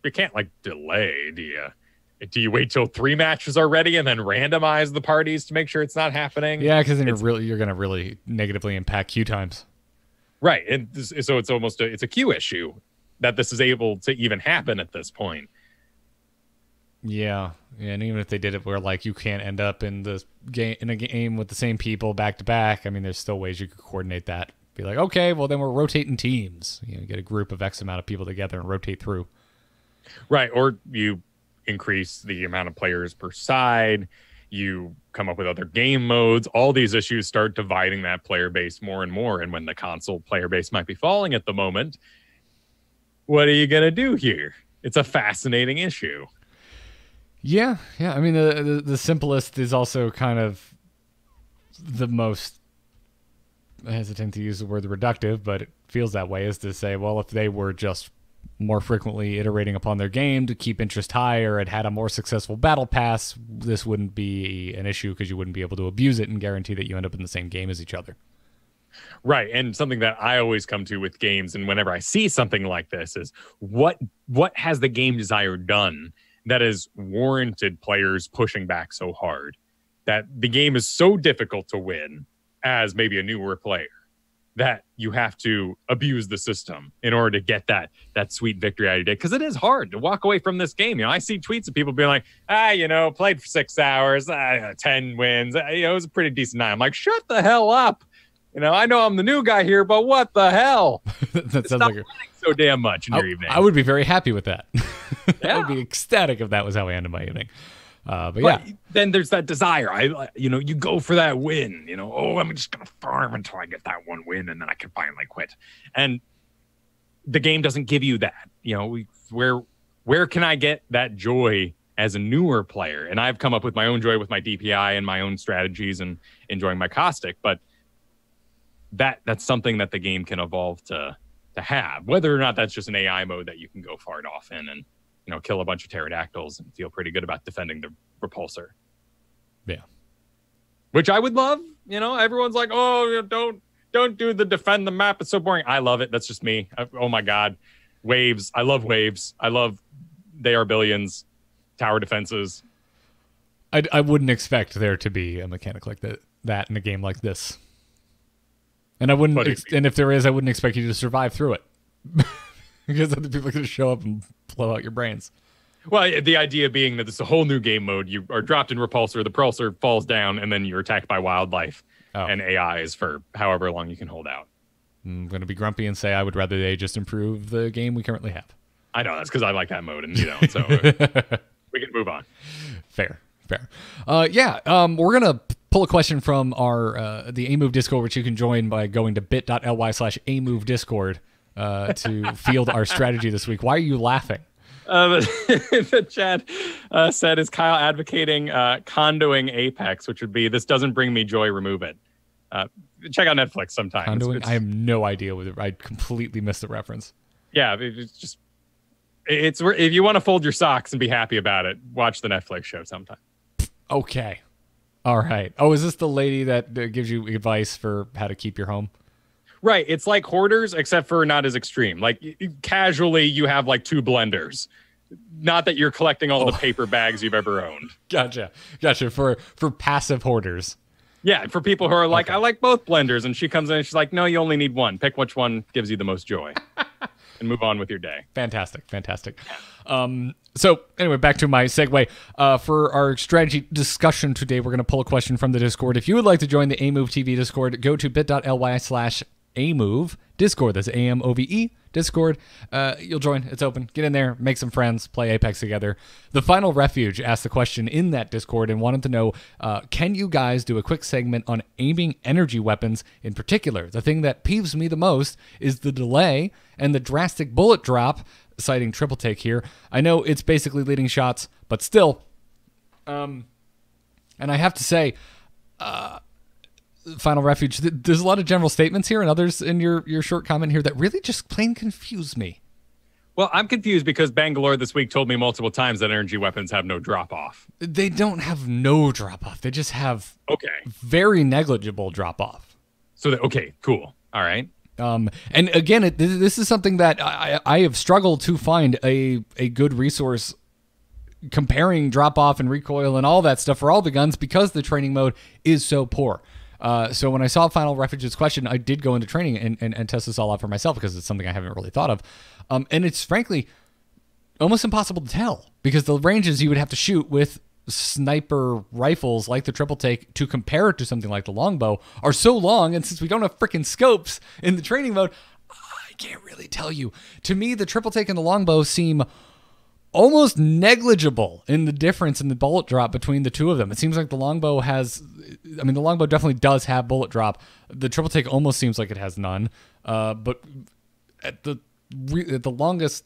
you can't, delay, do you? Do you wait till 3 matches are ready and then randomize the parties to make sure it's not happening? Yeah, because then you're going to really negatively impact queue times. Right, and so it's almost it's a queue issue that this is able to even happen at this point. Yeah, and even if they did it where you can't end up in a game with the same people back to back, I mean, there's still ways you could coordinate that. Be like, okay, well then we're rotating teams. Get a group of X amount of people together and rotate through. Right, or you increase the amount of players per side. You come up with other game modes. All these issues start dividing that player base more and more. And when the console player base might be falling at the moment, what are you going to do here? It's a fascinating issue. Yeah. I mean, the simplest is also kind of the most, I hesitant to use the word reductive, but it feels that way, is to say, well, if they were just more frequently iterating upon their game to keep interest high, or had a more successful battle pass, this wouldn't be an issue because you wouldn't be able to abuse it and guarantee that you end up in the same game as each other. Right. And something that I always come to with games, and whenever I see something like this, is what has the game designer done that has warranted players pushing back so hard that the game is so difficult to win as maybe a newer player that you have to abuse the system in order to get that sweet victory out of your day. Because it is hard to walk away from this game. I see tweets of people being like, played for 6 hours, 10 wins. It was a pretty decent night. I'm like, shut the hell up. I know I'm the new guy here, but what the hell? That sounds like so damn much in your evening. I would be very happy with that. Yeah. I would be ecstatic if that was how I ended my evening. But yeah, then there's that desire. You go for that win. I'm just gonna farm until I get that one win, and then I can finally quit. And the game doesn't give you that. Where can I get that joy as a newer player? And I've come up with my own joy with my DPI and my own strategies and enjoying my Caustic. But that's something that the game can evolve to have. Whether or not that's just an AI mode that you can go far off in and kill a bunch of pterodactyls and feel pretty good about defending the repulsor. Yeah. Which I would love. Everyone's like, oh, don't do the defend the map. It's so boring. I love it. That's just me. Oh my God. Waves. I love waves. I love they are billions. Tower defenses. I wouldn't expect there to be a mechanic like that in a game like this. And I wouldn't, and if there is, I wouldn't expect you to survive through it. Because other people are going to show up and blow out your brains. Well, the idea being that it's a whole new game mode. You are dropped in repulsor, the repulsor falls down, and then you're attacked by wildlife and AIs for however long you can hold out. I'm going to be grumpy and say I would rather they just improve the game we currently have. I know, that's because I like that mode, and so we can move on. Fair. We're going to pull a question from our the AMove Discord, which you can join by going to bit.ly/AMove Discord. To field our strategy this week. Why are you laughing? The chat said, is Kyle advocating condoing Apex, which would be, this doesn't bring me joy, remove it. Check out Netflix sometime. Condoing? I have no idea whether I completely missed the reference. Yeah, it's if you want to fold your socks and be happy about it, watch the Netflix show sometime. Okay. All right. Oh, is this the lady that gives you advice for how to keep your home? Right. It's like Hoarders, except for not as extreme. Like casually, you have like 2 blenders. Not that you're collecting all the paper bags you've ever owned. Gotcha. For passive hoarders. Yeah. For people who are like, I like both blenders. And she comes in and she's like, no, you only need one. Pick which one gives you the most joy. And move on with your day. Fantastic. So anyway, back to my segue. For our strategy discussion today, we're going to pull a question from the Discord. If you would like to join the AMove TV Discord, go to bit.ly/AMove Discord. That's AMOVE Discord. You'll join. It's open. Get in there, make some friends, play Apex together. The Final Refuge asked the question in that Discord and wanted to know, can you guys do a quick segment on aiming energy weapons in particular? The thing that peeves me the most is the delay and the drastic bullet drop, citing triple take here. I know it's basically leading shots, but still. And I have to say, Final Refuge, there's a lot of general statements here and others in your short comment here that really just plain confuse me. Well, I'm confused because Bangalore this week told me multiple times that energy weapons have no drop-off. They don't have no drop-off. They just have very negligible drop-off. So, okay, cool. All right. And again, this is something that I have struggled to find a good resource comparing drop-off and recoil and all that stuff for all the guns because the training mode is so poor. So when I saw Final Refuge's question, I did go into training and test this all out for myself because it's something I haven't really thought of. And it's frankly almost impossible to tell because the ranges you would have to shoot with sniper rifles like the triple take to compare it to something like the longbow are so long. And since we don't have freaking scopes in the training mode, I can't really tell you. To me, the triple take and the longbow seem almost negligible in the difference in the bullet drop between the two of them. It seems like the longbow has, I mean, the longbow definitely does have bullet drop. The triple take almost seems like it has none. But at the longest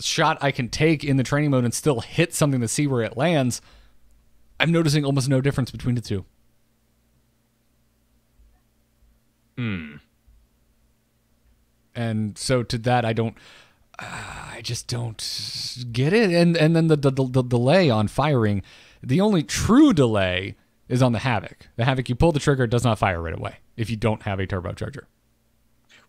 shot I can take in the training mode and still hit something to see where it lands, I'm noticing almost no difference between the two. And so to that, I just don't get it. And then the delay on firing, the only true delay is on the Havoc. The Havoc, you pull the trigger, it does not fire right away if you don't have a turbocharger.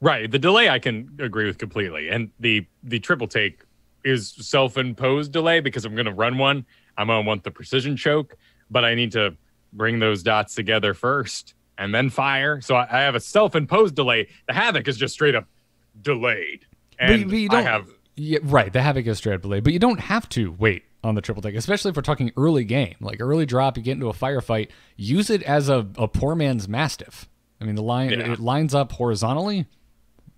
Right. The delay I can agree with completely. And the triple take is self-imposed delay because I'm going to run one. I'm going to want the precision choke, but I need to bring those dots together first and then fire. So I have a self-imposed delay. The Havoc is just straight up delayed. And but you don't, yeah, right, the Havoc is straight up delayed, but you don't have to wait on the triple take, especially if we're talking early game. Like early drop, you get into a firefight, use it as a poor man's Mastiff. I mean, it lines up horizontally.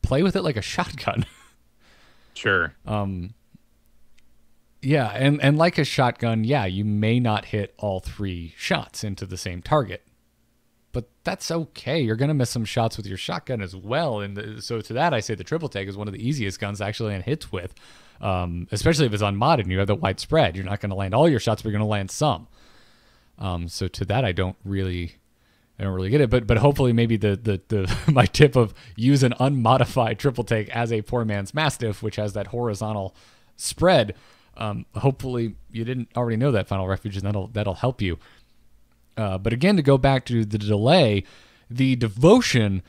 Play with it like a shotgun. Sure. Yeah, and like a shotgun, yeah, you may not hit all 3 shots into the same target. But that's okay. You're going to miss some shots with your shotgun as well. And so to that, I say the triple take is one of the easiest guns to actually land hits with, especially if it's unmodded and you have the wide spread. You're not going to land all your shots, but you're going to land some. So to that, I don't really get it. But hopefully maybe the my tip of use an unmodified triple take as a poor man's Mastiff, which has that horizontal spread. Hopefully you didn't already know that, Final Refuge, and that'll help you. But again, to go back to the delay, the Devotion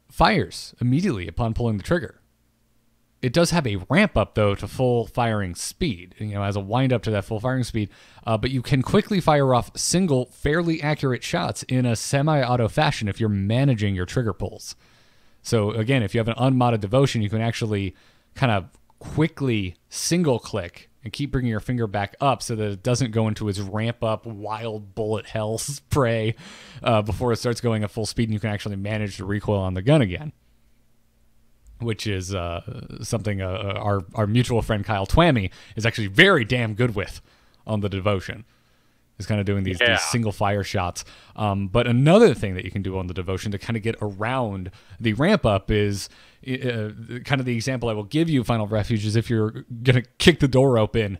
fires immediately upon pulling the trigger. It does have a ramp up, though, to full firing speed, as a wind up to that full firing speed. But you can quickly fire off single, fairly accurate shots in a semi-auto fashion if you're managing your trigger pulls. So again, if you have an unmodded Devotion, you can actually kind of quickly single click and keep bringing your finger back up so that it doesn't go into its ramp up wild bullet hell spray before it starts going at full speed, and you can actually manage the recoil on the gun again, which is something our mutual friend Kyle Twammy is actually very damn good with on the Devotion. Is kind of doing these single fire shots. But another thing that you can do on the Devotion to kind of get around the ramp up is kind of the example I will give you, Final Refuge, is if you're going to kick the door open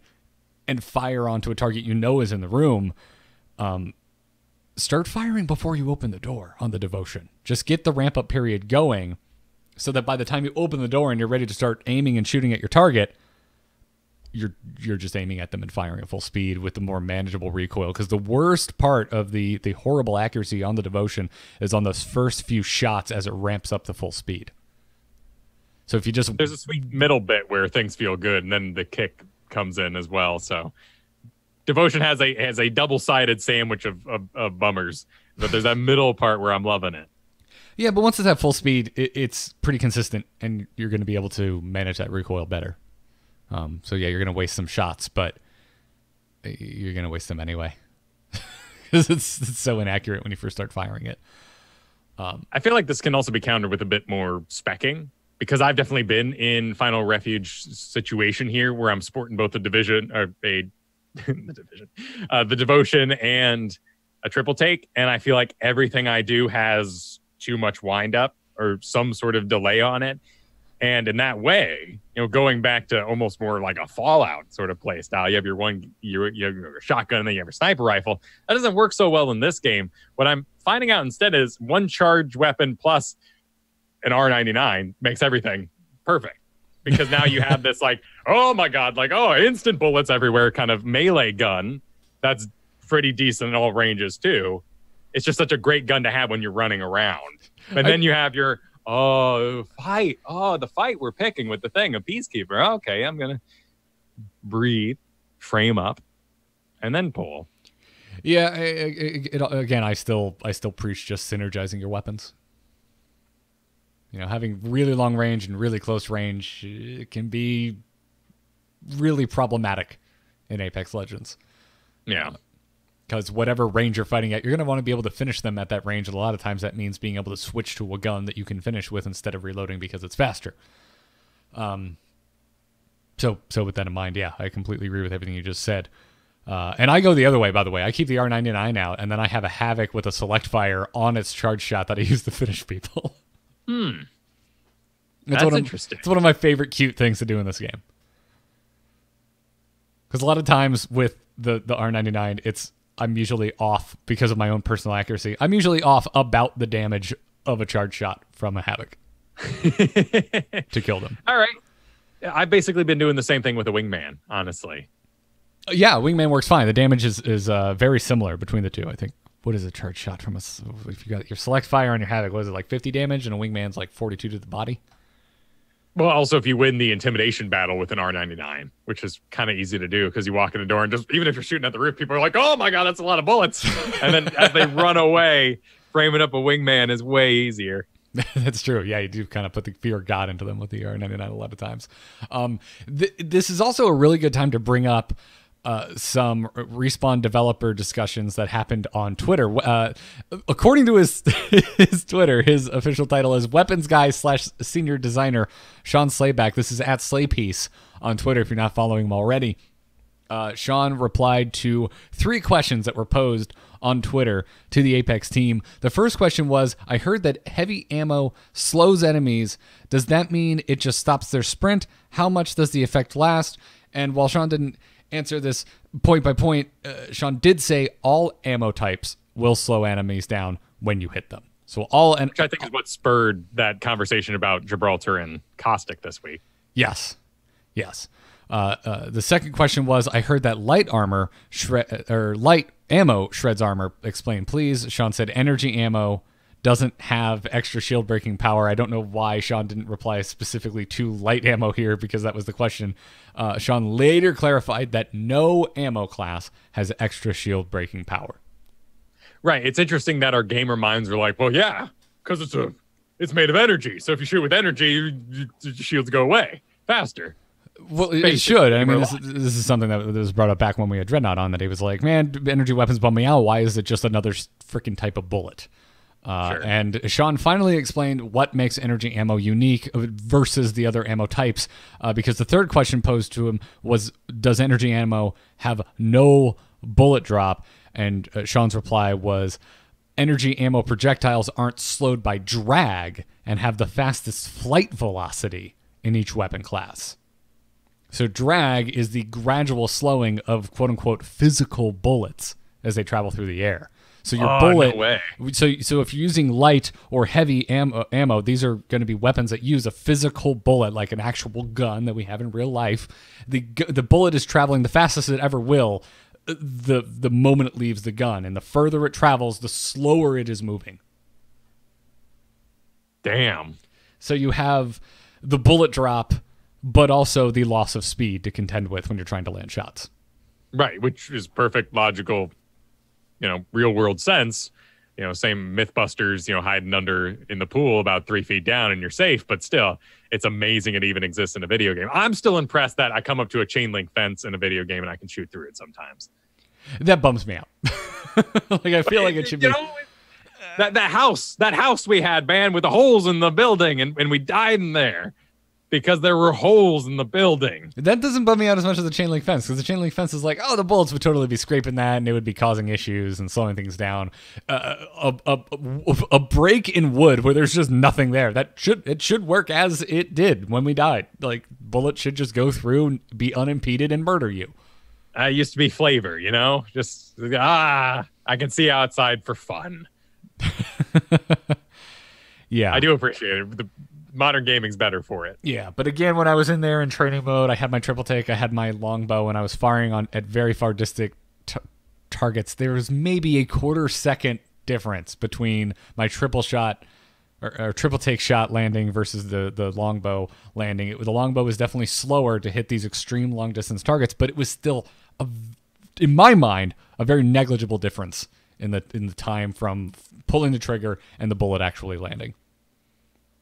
and fire onto a target is in the room, start firing before you open the door on the Devotion. Just get the ramp up period going so that by the time you open the door and you're ready to start aiming and shooting at your target, you're just aiming at them and firing at full speed with the more manageable recoil. Because the worst part of the horrible accuracy on the Devotion is on those first few shots as it ramps up to full speed. So if you just... There's a sweet middle bit where things feel good, and then the kick comes in as well. So Devotion has a double-sided sandwich of bummers, but there's that middle part where I'm loving it. Yeah, but once it's at full speed, it's pretty consistent, and you're going to be able to manage that recoil better. So yeah, you're going to waste some shots, but you're going to waste them anyway. Because it's so inaccurate when you first start firing it. I feel like this can also be countered with a bit more speccing, because I've definitely been in Final Refuge situation here where I'm sporting both the Devotion and a triple take, and I feel like everything I do has too much wind up or some sort of delay on it. And in that way, going back to almost more like a Fallout sort of play style, you have your shotgun, and then you have your sniper rifle. That doesn't work so well in this game. What I'm finding out instead is one charge weapon plus an R99 makes everything perfect. Because now you have this oh my God, instant bullets everywhere kind of melee gun. That's pretty decent in all ranges too. It's just such a great gun to have when you're running around. And then you have your... the fight we're picking with the thing, a Peacekeeper. Okay, I'm going to breathe, frame up, and then pull. Yeah, again, I still preach just synergizing your weapons. Having really long range and really close range, it can be really problematic in Apex Legends. Yeah. Because whatever range you're fighting at, you're going to want to be able to finish them at that range. And a lot of times that means being able to switch to a gun that you can finish with instead of reloading because it's faster. So with that in mind, yeah, I completely agree with everything you just said. And I go the other way, by the way. I keep the R99 out, and then I have a Havoc with a select fire on its charge shot that I use to finish people. That's interesting. It's one of my favorite cute things to do in this game. Because a lot of times with the R99, I'm usually off because of my own personal accuracy. I'm usually off about the damage of a charge shot from a Havoc to kill them. All right. I've basically been doing the same thing with a Wingman, honestly. Yeah, Wingman works fine. The damage is very similar between the two. I think, what is a charge shot from if you got your select fire on your Havoc, what is it, 50 damage, and a Wingman's 42 to the body? Well, also, if you win the intimidation battle with an R99, which is kind of easy to do because you walk in the door and just, even if you're shooting at the roof, people are like, oh my God, that's a lot of bullets. And then as they run away, framing up a Wingman is way easier. That's true. Yeah, you do kind of put the fear of God into them with the R99 a lot of times. This is also a really good time to bring up some Respawn developer discussions that happened on Twitter. According to his his Twitter, his official title is Weapons Guy / Senior Designer Sean Slayback. This is at Slaypiece on Twitter if you're not following him already. Sean replied to 3 questions that were posed on Twitter to the Apex team. The first question was, I heard that heavy ammo slows enemies. Does that mean it just stops their sprint? How much does the effect last? And while Sean didn't answer this point by point, Sean did say all ammo types will slow enemies down when you hit them. So which I think is what spurred that conversation about Gibraltar and Caustic this week. Yes. The second question was, I heard that light ammo shreds armor. Explain, please. Sean said energy ammo doesn't have extra shield breaking power. I don't know why Sean didn't reply specifically to light ammo here, because that was the question. Sean later clarified that no ammo class has extra shield breaking power. Right. It's interesting that our gamer minds are like, well, yeah, because it's made of energy. So if you shoot with energy, your shields go away faster. Well, it should. I mean, this is something that was brought up back when we had Dreadnought on, that he was like, man, energy weapons bum me out. Why is it just another freaking type of bullet? Sure. And Sean finally explained what makes energy ammo unique versus the other ammo types, because the third question posed to him was, does energy ammo have no bullet drop? And Sean's reply was, energy ammo projectiles aren't slowed by drag and have the fastest flight velocity in each weapon class. So drag is the gradual slowing of quote-unquote physical bullets as they travel through the air. So your bullet. No way. So if you're using light or heavy ammo, these are going to be weapons that use a physical bullet, like an actual gun that we have in real life. The bullet is traveling the fastest it ever will the moment it leaves the gun, and the further it travels, the slower it is moving. Damn. So you have the bullet drop, but also the loss of speed to contend with when you're trying to land shots. Right, which is perfect, logical, real world sense. Same Mythbusters, hiding under in the pool about 3 feet down and you're safe, but still, it's amazing it even exists in a video game. I'm still impressed that I come up to a chain link fence in a video game and I can shoot through it sometimes. That bums me out. I feel like it should be. That house we had, man, with the holes in the building, and we died in there because there were holes in the building. That doesn't bum me out as much as the chain link fence, because the chain link fence is like, the bullets would totally be scraping that, and it would be causing issues and slowing things down. A break in wood where there's just nothing there, it should work as it did when we died. Like, bullets should just go through, be unimpeded, and murder you. I used to be flavor, just I can see outside for fun. Yeah, I do appreciate it. The modern gaming's better for it. Yeah, but again, when I was in there in training mode, I had my triple take, I had my longbow, and I was firing at very far distant targets. There was maybe a quarter-second difference between my triple shot or triple take shot landing versus the longbow landing. The longbow was definitely slower to hit these extreme long distance targets, but it was still, in my mind, a very negligible difference in the time from pulling the trigger and the bullet actually landing.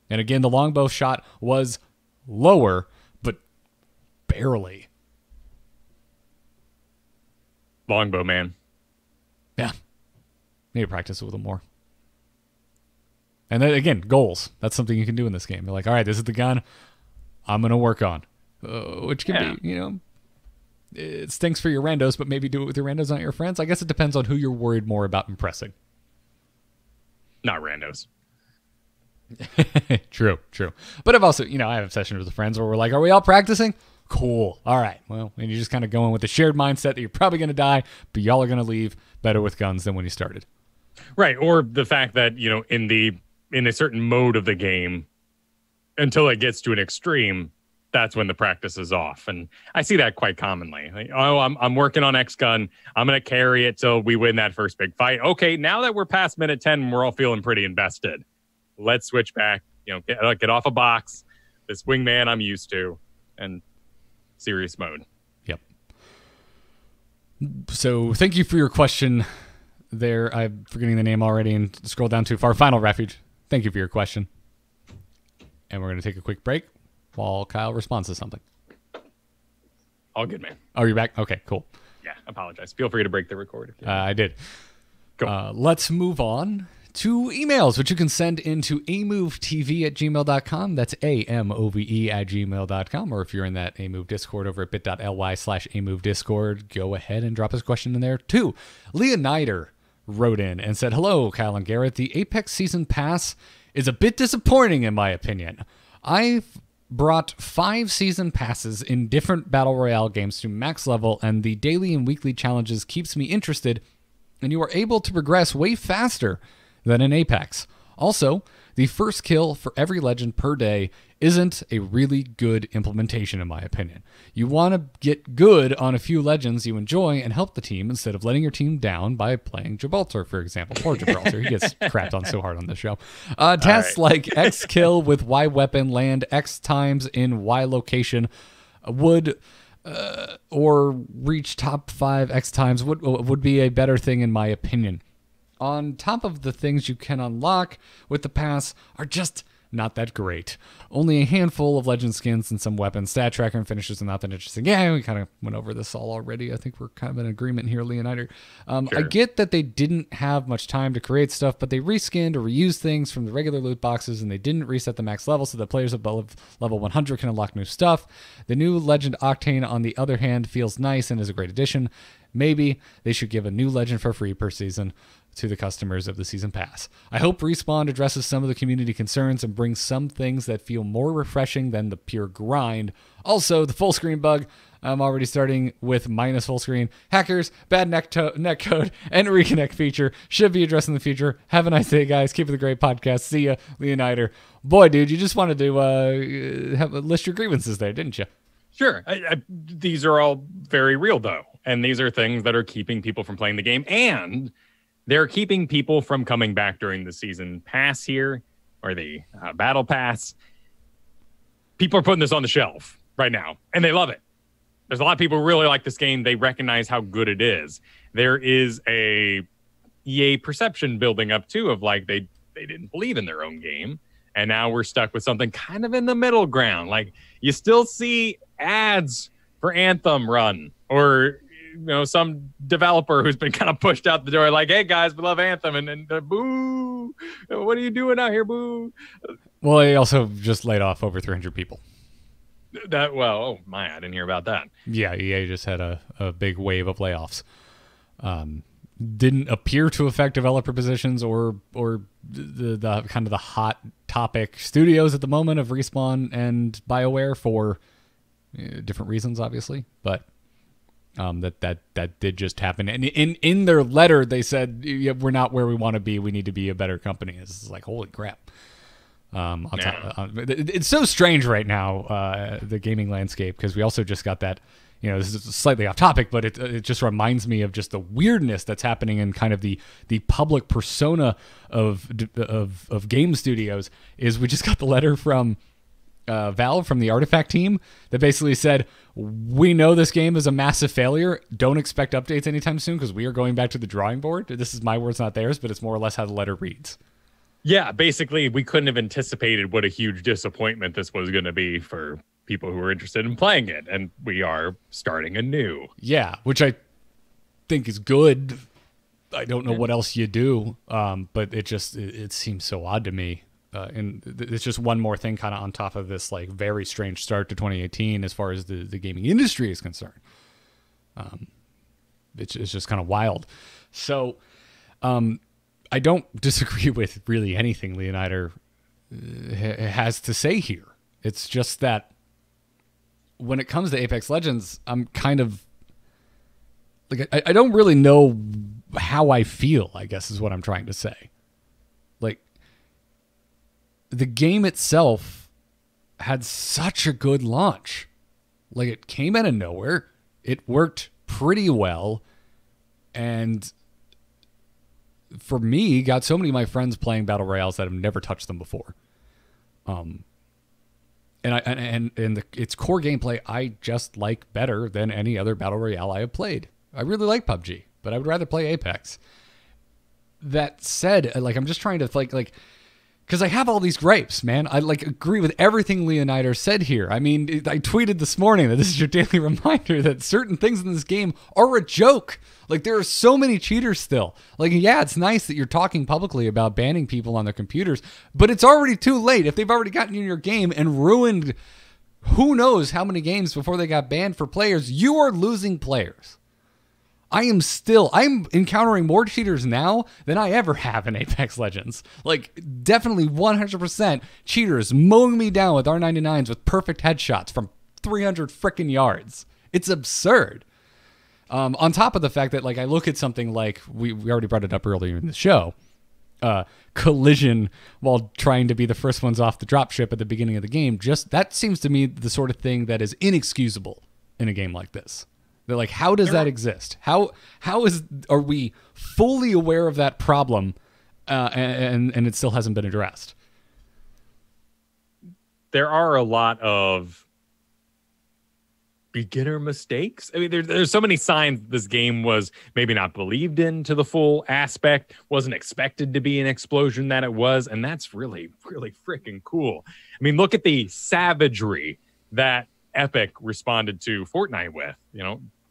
And again, the longbow shot was lower, but barely. Longbow, man. Yeah. Need to practice a little more. And then again, goals. That's something you can do in this game. You're like, all right, this is the gun I'm going to work on. Which can be, it stinks for your randos, but maybe do it with your randos, not your friends. I guess it depends on who you're worried more about impressing. Not randos. True. But I've also, I have sessions with friends where we're like, are we all practicing? Cool. All right. Well, and you're just kind of going with the shared mindset that you're probably going to die, but y'all are going to leave better with guns than when you started. Right. Or the fact that, in a certain mode of the game, until it gets to an extreme, that's when the practice is off. And I see that quite commonly. Like, I'm working on X gun. I'm going to carry it till we win that first big fight. Okay, now that we're past minute 10 and we're all feeling pretty invested, let's switch back, get off a box, this wingman I'm used to, and serious mode. Yep. So thank you for your question there. I'm forgetting the name already and scroll down too far. Final Refuge. Thank you for your question. And we're going to take a quick break while Kyle responds to something. All good, man. Oh, you're back? Okay, cool. Yeah, apologize. Feel free to break the record. If you I did. Cool. Let's move on to emails, which you can send into amovetv@gmail.com. That's AMOVE@gmail.com. Or if you're in that Amove Discord over at bit.ly/AmoveDiscord, go ahead and drop us a question in there too. Leonider wrote in and said, "Hello, Kyle and Garrett. The Apex Season Pass is a bit disappointing in my opinion. I've brought 5 season passes in different Battle Royale games to max level, and the daily and weekly challenges keeps me interested, and you are able to progress way faster than in Apex. Also, the first kill for every legend per day isn't a really good implementation in my opinion. You want to get good on a few legends you enjoy and help the team instead of letting your team down by playing Gibraltar, for example. Poor Gibraltar. He gets crapped on so hard on this show. Tests like X kill with Y weapon, land X times in Y location would... or reach top 5 X times would be a better thing in my opinion. On top of the things you can unlock with the pass are just not that great. Only a handful of legend skins and some weapons. Stat tracker and finishes are not that interesting. Yeah, we kind of went over this all already. I think we're kind of in agreement here, Leonider. Sure. I get that they didn't have much time to create stuff, but they reskinned or reused things from the regular loot boxes, and they didn't reset the max level so that players above level 100 can unlock new stuff. The new Legend Octane, on the other hand, feels nice and is a great addition. Maybe they should give a new legend for free per season to the customers of the season pass. I hope Respawn addresses some of the community concerns and brings some things that feel more refreshing than the pure grind. Also, the full screen bug, I'm already starting with minus full screen. Hackers, bad netcode, and reconnect feature should be addressed in the future. Have a nice day, guys. Keep it a great podcast. See ya, Leonider. Boy, dude, you just wanted to list your grievances there, didn't you? Sure. These are all very real, though. And these are things that are keeping people from playing the game. And they're keeping people from coming back during the season pass here, or the battle pass. People are putting this on the shelf right now, and they love it. There's a lot of people who really like this game. They recognize how good it is. There is a EA perception building up, too, of like they didn't believe in their own game. And now we're stuck with something kind of in the middle ground. Like, you still see ads for Anthem run, or some developer who's been kind of pushed out the door like, hey guys, we love Anthem, and boo, what are you doing out here, boo? Well, they also just laid off over 300 people. Oh my, I didn't hear about that. Yeah, EA just had a big wave of layoffs. Didn't appear to affect developer positions or the kind of the hot topic studios at the moment of Respawn and BioWare for different reasons, obviously, but that did just happen. And in their letter, they said, yeah, we're not where we want to be. We need to be a better company. It's like, holy crap. It's so strange right now, the gaming landscape, because we also just got that, this is slightly off topic, but it just reminds me of just the weirdness that's happening in kind of the public persona of game studios. Is we just got the letter from Valve, from the Artifact team, that basically said, we know this game is a massive failure. Don't expect updates anytime soon because we are going back to the drawing board. This is my words, not theirs, but it's more or less how the letter reads. Yeah, basically, we couldn't have anticipated what a huge disappointment this was going to be for people who were interested in playing it, and we are starting anew. Yeah, which I think is good. I don't know what else you do, but it seems so odd to me. And it's just one more thing kind of on top of this like very strange start to 2018 as far as the gaming industry is concerned. It's just kind of wild. So I don't disagree with really anything Leonider has to say here. It's just that when it comes to Apex Legends, I'm kind of like, I don't really know how I feel, I guess is what I'm trying to say. Like, the game itself had such a good launch. Like, it came out of nowhere. It worked pretty well. And for me, got so many of my friends playing Battle Royales that have never touched them before. And its core gameplay, I just like better than any other Battle Royale I have played. I really like PUBG, but I would rather play Apex. That said, like, I'm just trying to like Because I have all these gripes, man. I agree with everything Leonidas said here. I mean, I tweeted this morning that this is your daily reminder that certain things in this game are a joke. Like, there are so many cheaters still. Like, yeah, it's nice that you're talking publicly about banning people on their computers, but it's already too late. If they've already gotten in your game and ruined who knows how many games before they got banned for players, you are losing players. I'm encountering more cheaters now than I ever have in Apex Legends. Like, definitely 100% cheaters mowing me down with R99s with perfect headshots from 300 frickin' yards. It's absurd. On top of the fact that, like, I look at something like, we already brought it up earlier in the show, collision while trying to be the first ones off the dropship at the beginning of the game. Just that seems to me the sort of thing that is inexcusable in a game like this. They're like, how does that exist? Are we fully aware of that problem, and it still hasn't been addressed? There are a lot of beginner mistakes. I mean, there's so many signs this game was maybe not believed in to the full aspect, wasn't expected to be an explosion that it was, and that's really, really freaking cool. I mean, look at the savagery that Epic responded to Fortnite with,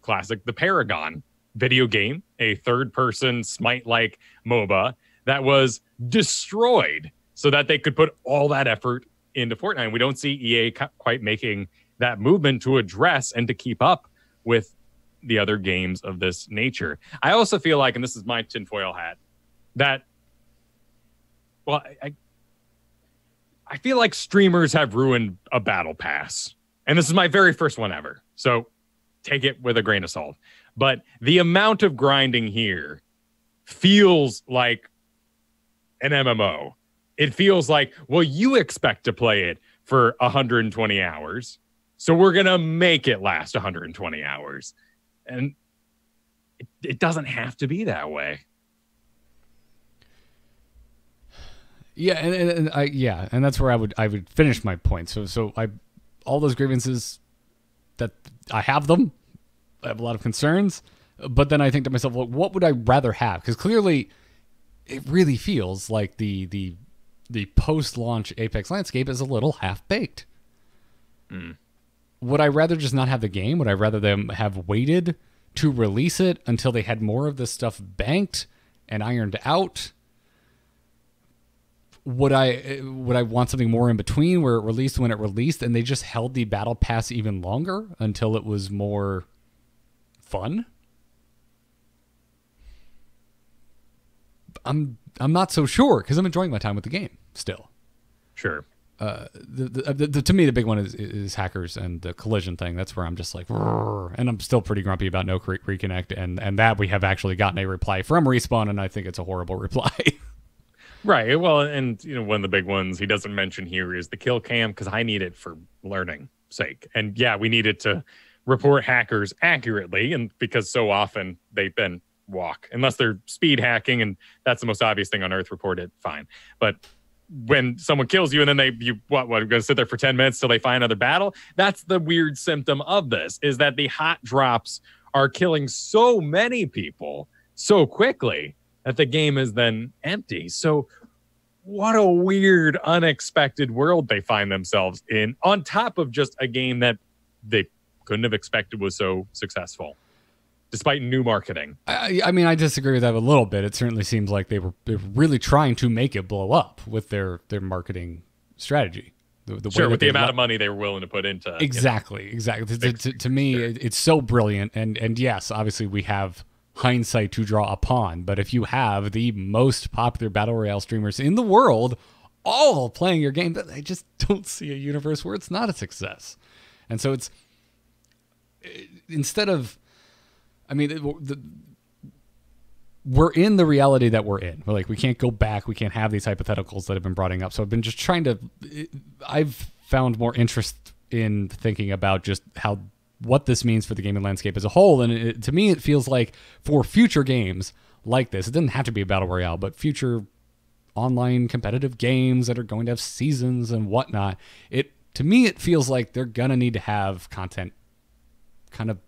classic, the Paragon video game, a third-person Smite-like MOBA that was destroyed so that they could put all that effort into Fortnite. We don't see EA quite making that movement to address and to keep up with the other games of this nature. I also feel like, and this is my tinfoil hat, that, well, I feel like streamers have ruined a battle pass. And this is my very first one ever. So take it with a grain of salt. But the amount of grinding here feels like an MMO. It feels like, well, you expect to play it for 120 hours, so we're going to make it last 120 hours. And it doesn't have to be that way. Yeah, and that's where I would finish my point. So all those grievances, that I have them. I have a lot of concerns, but then I think to myself, well, what would I rather have? Because clearly, it really feels like the post-launch Apex landscape is a little half-baked. Would I rather just not have the game? Would I rather them have waited to release it until they had more of this stuff banked and ironed out? Would I want something more in between where it released when it released and they just held the battle pass even longer until it was more fun? I'm not so sure because I'm enjoying my time with the game still. Sure. To me, the big one is hackers and the collision thing. That's where I'm just like, and I'm still pretty grumpy about no reconnect, and that we have actually gotten a reply from Respawn, and I think it's a horrible reply. Right. Well, and one of the big ones he doesn't mention here is the kill cam, because I need it for learning sake, and yeah, we need it to report hackers accurately, and because so often they've been walk unless they're speed hacking, and that's the most obvious thing on earth. Report it, fine, but when someone kills you and then you're going to sit there for 10 minutes till they find another battle. That's the weird symptom of this, is that the hot drops are killing so many people so quickly that the game is then empty. So what a weird, unexpected world they find themselves in, on top of just a game that they couldn't have expected was so successful, despite new marketing. I mean, I disagree with that a little bit. It certainly seems like they're really trying to make it blow up with their marketing strategy. Sure, with the amount of money they were willing to put into exactly. To me, it's so brilliant. And yes, obviously we have hindsight to draw upon. But if you have the most popular battle royale streamers in the world all playing your game, I just don't see a universe where it's not a success. And so it's instead of, I mean, we're in the reality that we're in. We're like, we can't go back. We can't have these hypotheticals that have been brought up. So I've been just trying to, I've found more interest in thinking about just what this means for the gaming landscape as a whole. And to me, it feels like for future games like this, it doesn't have to be a battle royale, but future online competitive games that are going to have seasons and whatnot. To me, it feels like they're going to need to have content kind of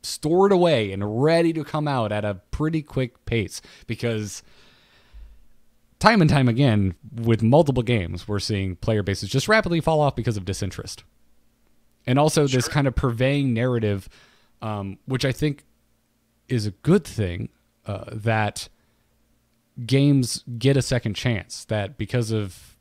stored away and ready to come out at a pretty quick pace, because time and time again, with multiple games, we're seeing player bases just rapidly fall off because of disinterest. And also this kind of purveying narrative, which I think is a good thing, that games get a second chance, that because of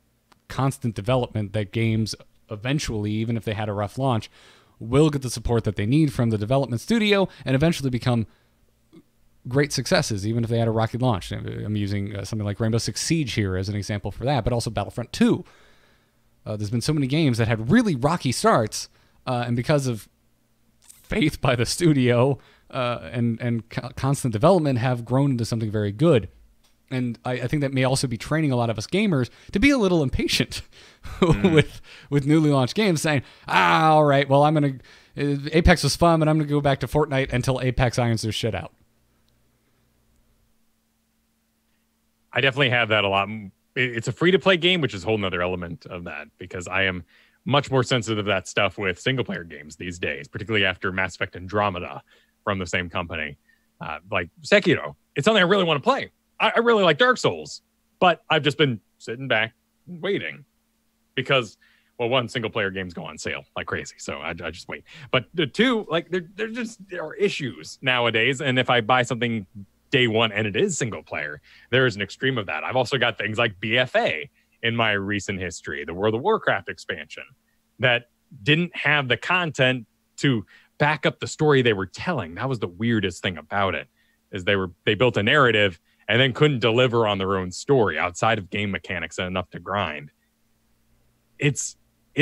constant development, that games eventually, even if they had a rough launch, will get the support that they need from the development studio and eventually become great successes, even if they had a rocky launch. I'm using something like Rainbow Six Siege here as an example for that, but also Battlefront 2. There's been so many games that had really rocky starts, and because of faith by the studio and constant development, have grown into something very good. And I think that may also be training a lot of us gamers to be a little impatient with newly launched games, saying, all right, well, Apex was fun, but I'm going to go back to Fortnite until Apex irons their shit out. I definitely have that a lot. It's a free-to-play game, which is a whole nother element of that, because I am much more sensitive to that stuff with single-player games these days, particularly after Mass Effect Andromeda from the same company. Like Sekiro, it's something I really want to play. I really like Dark Souls, but I've just been sitting back waiting because, well, one, single-player games go on sale like crazy, so I just wait. But the two, like, there are issues nowadays, and if I buy something day one and it is single-player, there is an extreme of that. I've also got things like BFA in my recent history, the World of Warcraft expansion, that didn't have the content to back up the story they were telling. That was the weirdest thing about it, is they built a narrative and then couldn't deliver on their own story outside of game mechanics and enough to grind. It's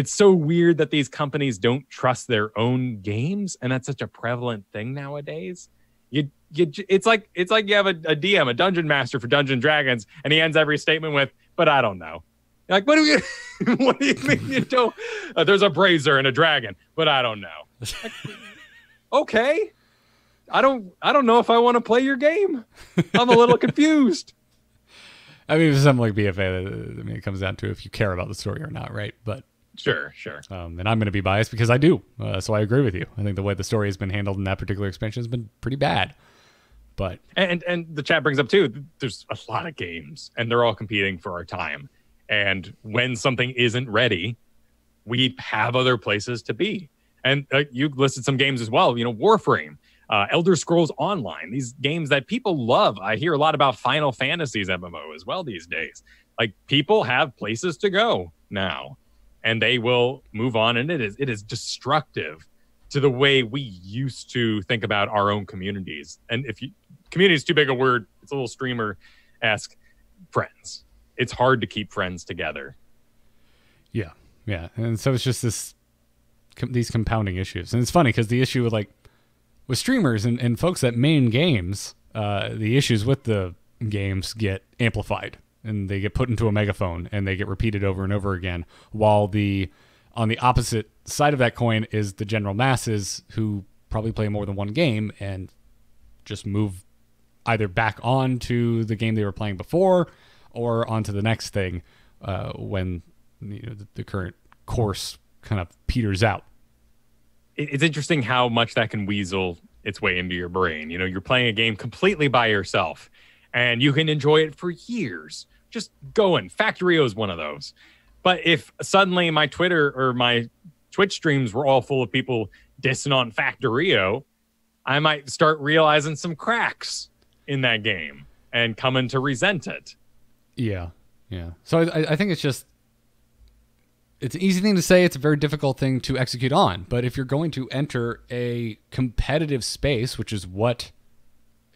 so weird that these companies don't trust their own games, and that's such a prevalent thing nowadays. It's like you have a DM, a dungeon master for Dungeons and Dragons, and he ends every statement with, "But I don't know." You're like, what do you mean you don't? There's a brazier and a dragon, but I don't know. Like, okay. I don't know if I want to play your game. I'm a little confused. I mean, for something like BFA, it comes down to if you care about the story or not, right? But sure. And I'm going to be biased because I do. So I agree with you. I think the way the story has been handled in that particular expansion has been pretty bad. But and the chat brings up too, there's a lot of games, and they're all competing for our time. And when something isn't ready, we have other places to be. And you listed some games as well. Warframe. Elder Scrolls Online, these games that people love. I hear a lot about Final Fantasy's MMO as well these days. Like, people have places to go now, and they will move on. And it is destructive to the way we used to think about our own communities. And community is too big a word, it's a little streamer-esque. Friends. It's hard to keep friends together. Yeah. And so it's just these compounding issues. And it's funny because the issue with streamers and folks that main games, the issues with the games get amplified and they get put into a megaphone and they get repeated over and over again, while on the opposite side of that coin is the general masses who probably play more than one game and just move either back on to the game they were playing before or onto the next thing when the current course kind of peters out. It's interesting how much that can weasel its way into your brain. You're playing a game completely by yourself and you can enjoy it for years. Just going. Factorio is one of those. But if suddenly my Twitter or my Twitch streams were all full of people dissing on Factorio, I might start realizing some cracks in that game and coming to resent it. Yeah. So I think it's an easy thing to say. It's a very difficult thing to execute on. But if you're going to enter a competitive space, which is what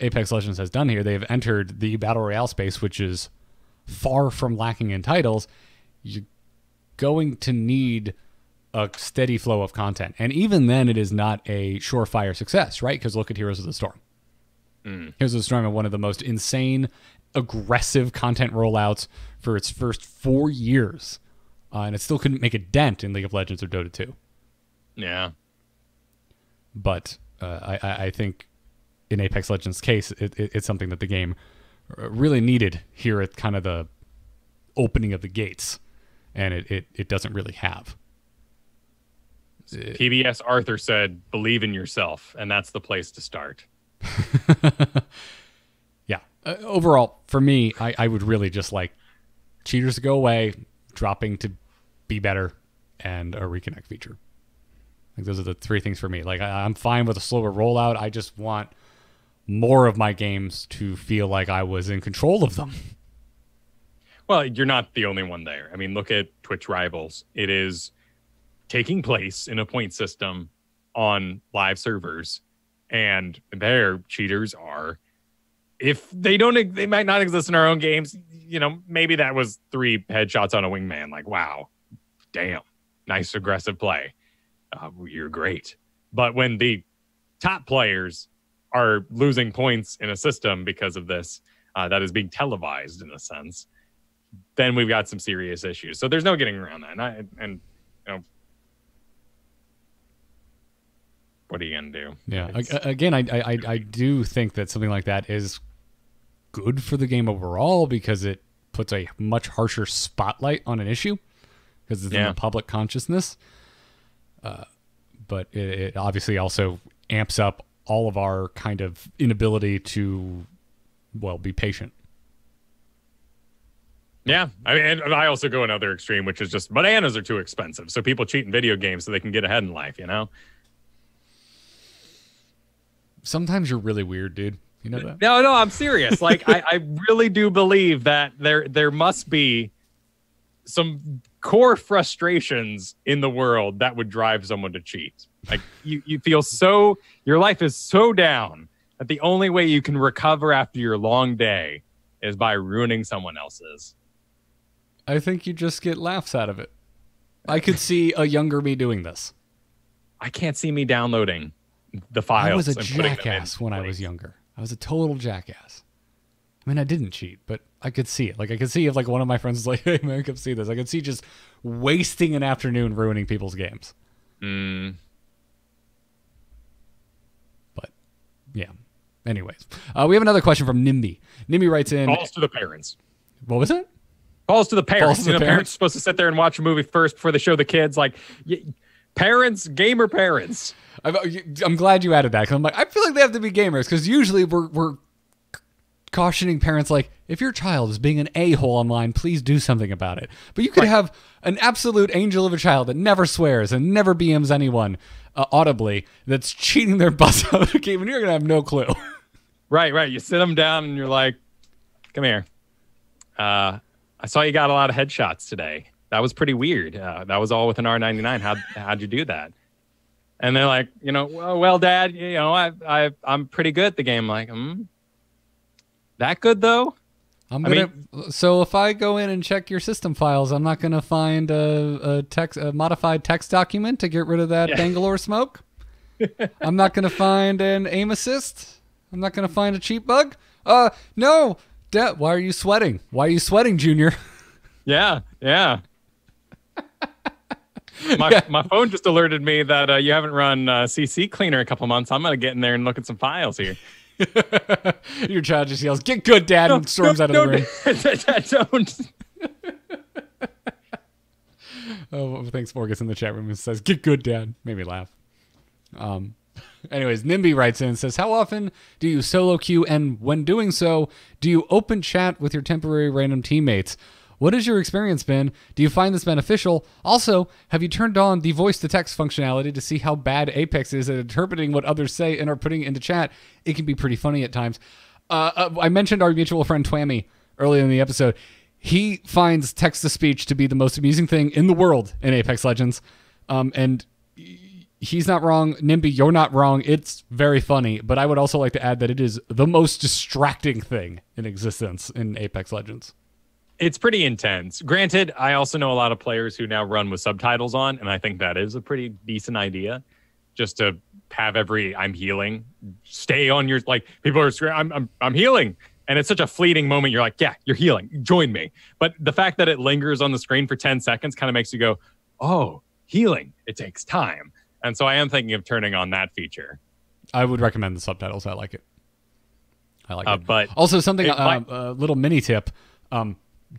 Apex Legends has done here, they've entered the Battle Royale space, which is far from lacking in titles. You're going to need a steady flow of content. And even then, it is not a surefire success, right? Because look at Heroes of the Storm. Heroes of the Storm are one of the most insane, aggressive content rollouts for its first 4 years. And it still couldn't make a dent in League of Legends or Dota 2. Yeah. But I think in Apex Legends' case, it's something that the game really needed here at kind of the opening of the gates. And it doesn't really have. PBS Arthur said, believe in yourself, and that's the place to start. Yeah. Overall, for me, I would really just like cheaters to go away, dropping to be better, and a reconnect feature. Like those are the three things for me. Like I'm fine with a slower rollout. I just want more of my games to feel like I was in control of them. Well, you're not the only one there. I mean, look at Twitch Rivals. It is taking place in a point system on live servers, and their cheaters are, if they might not exist in our own games. You know, maybe that was 3 headshots on a wingman. Like, wow, damn, nice aggressive play. You're great. But when the top players are losing points in a system because of this, that is being televised in a sense, then we've got some serious issues. So there's no getting around that. And you know, what are you gonna do? Yeah. Again, I do think that something like that is good for the game overall because it puts a much harsher spotlight on an issue because it's in the public consciousness. But it obviously also amps up all of our kind of inability to, well, be patient. Yeah. I mean, and I also go another extreme, which is just bananas are too expensive. So people cheat in video games so they can get ahead in life, you know? Sometimes you're really weird, dude. You know that? No, I'm serious. Like, I really do believe that there must be some core frustrations in the world that would drive someone to cheat. Like you feel so, your life is so down that the only way you can recover after your long day is by ruining someone else's. I think you just get laughs out of it. I could see a younger me doing this. I can't see me downloading the files. I was a jackass when I was younger. I was a total jackass. I mean, I didn't cheat, but I could see it. Like, I could see if like one of my friends was like, hey, man, come see this. I could see just wasting an afternoon ruining people's games. But, yeah. Anyways. We have another question from Nimby. Nimby writes in... Calls to the parents. What was it? Calls to the parents. Parents are supposed to sit there and watch a movie first before they show the kids. Like, parents, gamer parents. I'm glad you added that. 'Cause I'm like, I feel like they have to be gamers. Because usually we're cautioning parents like, if your child is being an a-hole online, please do something about it. But you could have an absolute angel of a child that never swears and never BMs anyone audibly that's cheating their butts out of the game, and you're going to have no clue. Right. You sit them down and you're like, come here. I saw you got a lot of headshots today. That was pretty weird. That was all with an R99. How'd you do that? And they're like, you know, well, Dad, you know, I'm pretty good at the game. I'm like, that good though? So if I go in and check your system files, I'm not gonna find a modified text document to get rid of that Bangalore smoke. I'm not gonna find an aim assist. I'm not gonna find a cheat bug. No, Dad, why are you sweating? Why are you sweating, Junior? Yeah. My phone just alerted me that you haven't run CC Cleaner a couple months. I'm gonna get in there and look at some files here. Your child just yells, "Get good, Dad!" and storms out of the room. Oh, thanks, Morgus in the chat room and says, "Get good, Dad." Made me laugh. Anyways, Nimby writes in and says, how often do you solo queue, and when doing so, do you open chat with your temporary random teammates? What has your experience been? Do you find this beneficial? Also, have you turned on the voice-to-text functionality to see how bad Apex is at interpreting what others say and are putting it into chat? It can be pretty funny at times. I mentioned our mutual friend Twammy earlier in the episode. He finds text-to-speech to be the most amusing thing in the world in Apex Legends. And he's not wrong. Nimby, you're not wrong. It's very funny. But I would also like to add that it is the most distracting thing in existence in Apex Legends. It's pretty intense. Granted, I also know a lot of players who now run with subtitles on, and I think that is a pretty decent idea. Just to have I'm healing, stay on your, like, people are screaming, I'm healing. And it's such a fleeting moment. You're like, yeah, you're healing. Join me. But the fact that it lingers on the screen for 10 seconds kind of makes you go, oh, healing. It takes time. And so I am thinking of turning on that feature. I would recommend the subtitles. I like it. it. But also something, a little mini tip.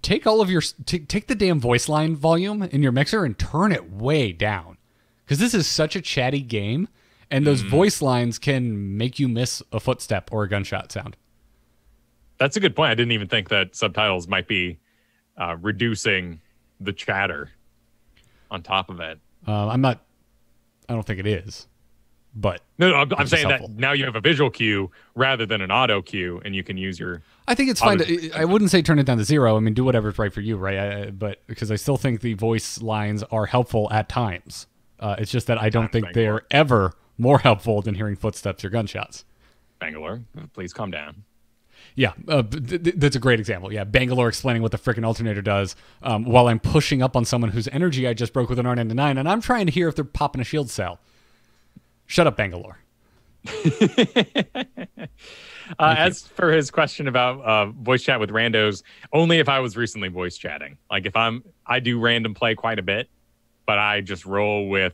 Take all of your take the damn voice line volume in your mixer and turn it way down, because this is such a chatty game, and those voice lines can make you miss a footstep or a gunshot sound. That's a good point. I didn't even think that subtitles might be reducing the chatter on top of it. I don't think it is, but no, I'm saying that now you have a visual cue rather than an auto cue, and you can use your. I think it's fine. I wouldn't say turn it down to 0. I mean, do whatever's right for you, right? But because I still think the voice lines are helpful at times. It's just that I don't think they're ever more helpful than hearing footsteps or gunshots. Bangalore, please calm down. Yeah, that's a great example. Yeah, Bangalore explaining what the frickin' alternator does while I'm pushing up on someone whose energy I just broke with an R99, and I'm trying to hear if they're popping a shield cell. Shut up, Bangalore. As for his question about voice chat with randos, only if I was recently voice chatting. Like if I do random play quite a bit, but I just roll with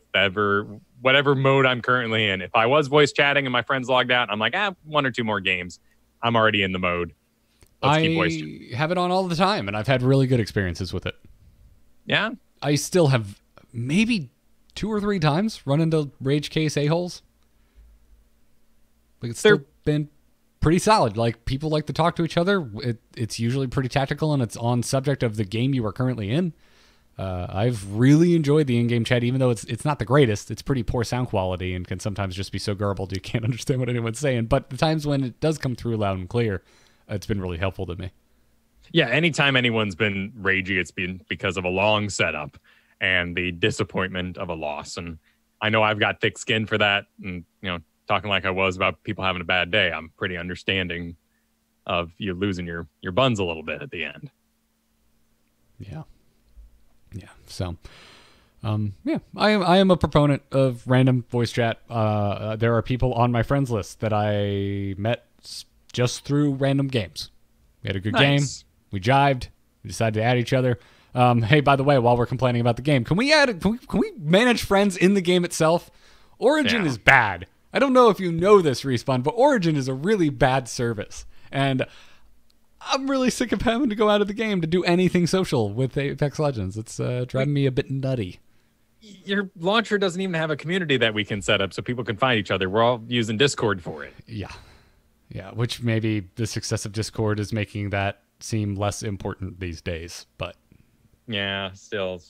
whatever mode I'm currently in. If I was voice chatting and my friends logged out, I'm like, 1 or 2 more games. I'm already in the mode. I have it on all the time, and I've had really good experiences with it. Yeah? I still have maybe 2 or 3 times run into rage case a-holes. Like, it's still been pretty solid. Like, people like to talk to each other. It's usually pretty tactical, and it's on subject of the game you are currently in. I've really enjoyed the in-game chat, even though it's not the greatest. It's pretty poor sound quality and can sometimes just be so garbled you can't understand what anyone's saying. But the times when it does come through loud and clear, it's been really helpful to me. Yeah, anytime anyone's been ragey, it's been because of a long setup and the disappointment of a loss. And I know I've got thick skin for that. And, talking like I was about people having a bad day, I'm pretty understanding of you losing your buns a little bit at the end. Yeah. Yeah. So, I am a proponent of random voice chat. There are people on my friends list that I met just through random games. We had a good game. We jived. We decided to add each other. Hey, by the way, while we're complaining about the game, can we manage friends in the game itself? Origin is bad. I don't know if you know this, Respawn, but Origin is a really bad service. And I'm really sick of having to go out of the game to do anything social with Apex Legends. It's driving me a bit nutty. Your launcher doesn't even have a community that we can set up so people can find each other. We're all using Discord for it. Yeah. Yeah, which maybe the success of Discord is making that seem less important these days. But yeah, still.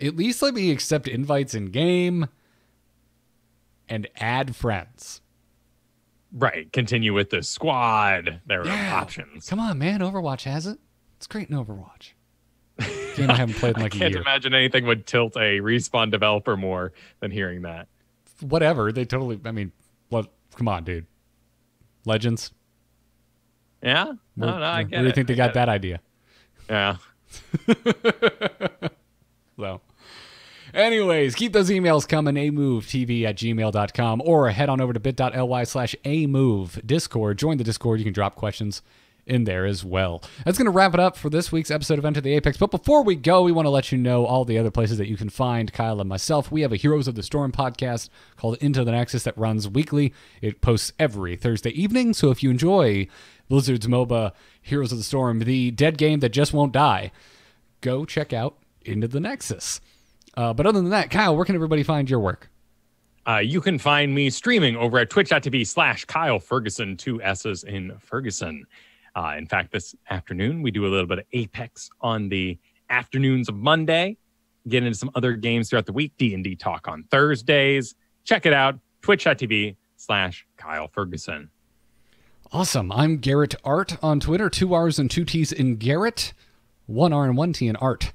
At least let me accept invites in game and add friends. Right. Continue with the squad. There are options. Come on, man. Overwatch has it. It's great in Overwatch. Game I haven't played in like a year. I can't imagine anything would tilt a Respawn developer more than hearing that. Whatever. They totally, come on, dude. Legends. Yeah? No, I get it. Where do you think they got that idea? Yeah. So. Anyways, keep those emails coming, amovetv@gmail.com, or head on over to bit.ly/amove Discord. Join the Discord. You can drop questions in there as well. That's going to wrap it up for this week's episode of Enter the Apex. But before we go, we want to let you know all the other places that you can find Kyle and myself. We have a Heroes of the Storm podcast called Into the Nexus that runs weekly. It posts every Thursday evening. So if you enjoy Blizzard's MOBA, Heroes of the Storm, the dead game that just won't die, go check out Into the Nexus. But other than that, Kyle, where can everybody find your work? You can find me streaming over at twitch.tv/Kyle Ferguson, 2 S's in Ferguson. In fact, this afternoon, we do a little bit of Apex on the afternoons of Monday. Get into some other games throughout the week. D&D talk on Thursdays. Check it out. Twitch.tv/Kyle Ferguson. Awesome. I'm Garrett Art on Twitter. 2 R's and 2 T's in Garrett. 1 R and 1 T in Art.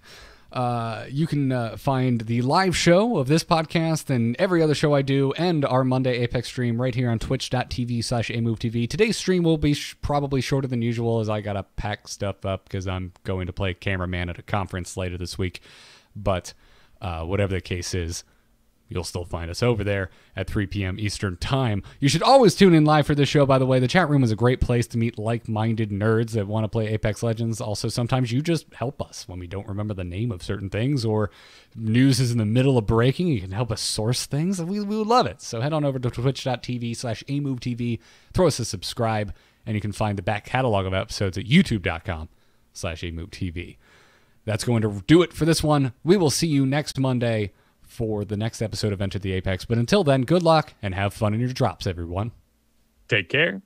You can find the live show of this podcast and every other show I do and our Monday Apex stream right here on twitch.tv/amovetv. Today's stream will be probably shorter than usual as I got to pack stuff up because I'm going to play cameraman at a conference later this week. But whatever the case is, you'll still find us over there at 3 p.m. Eastern Time. You should always tune in live for this show, by the way. The chat room is a great place to meet like-minded nerds that want to play Apex Legends. Also, sometimes you just help us when we don't remember the name of certain things or news is in the middle of breaking. You can help us source things. We would love it. So head on over to twitch.tv/amovetv. Throw us a subscribe, and you can find the back catalog of episodes at youtube.com/amovetv. That's going to do it for this one. We will see you next Monday for the next episode of Enter the Apex. But until then, good luck and have fun in your drops, everyone. Take care.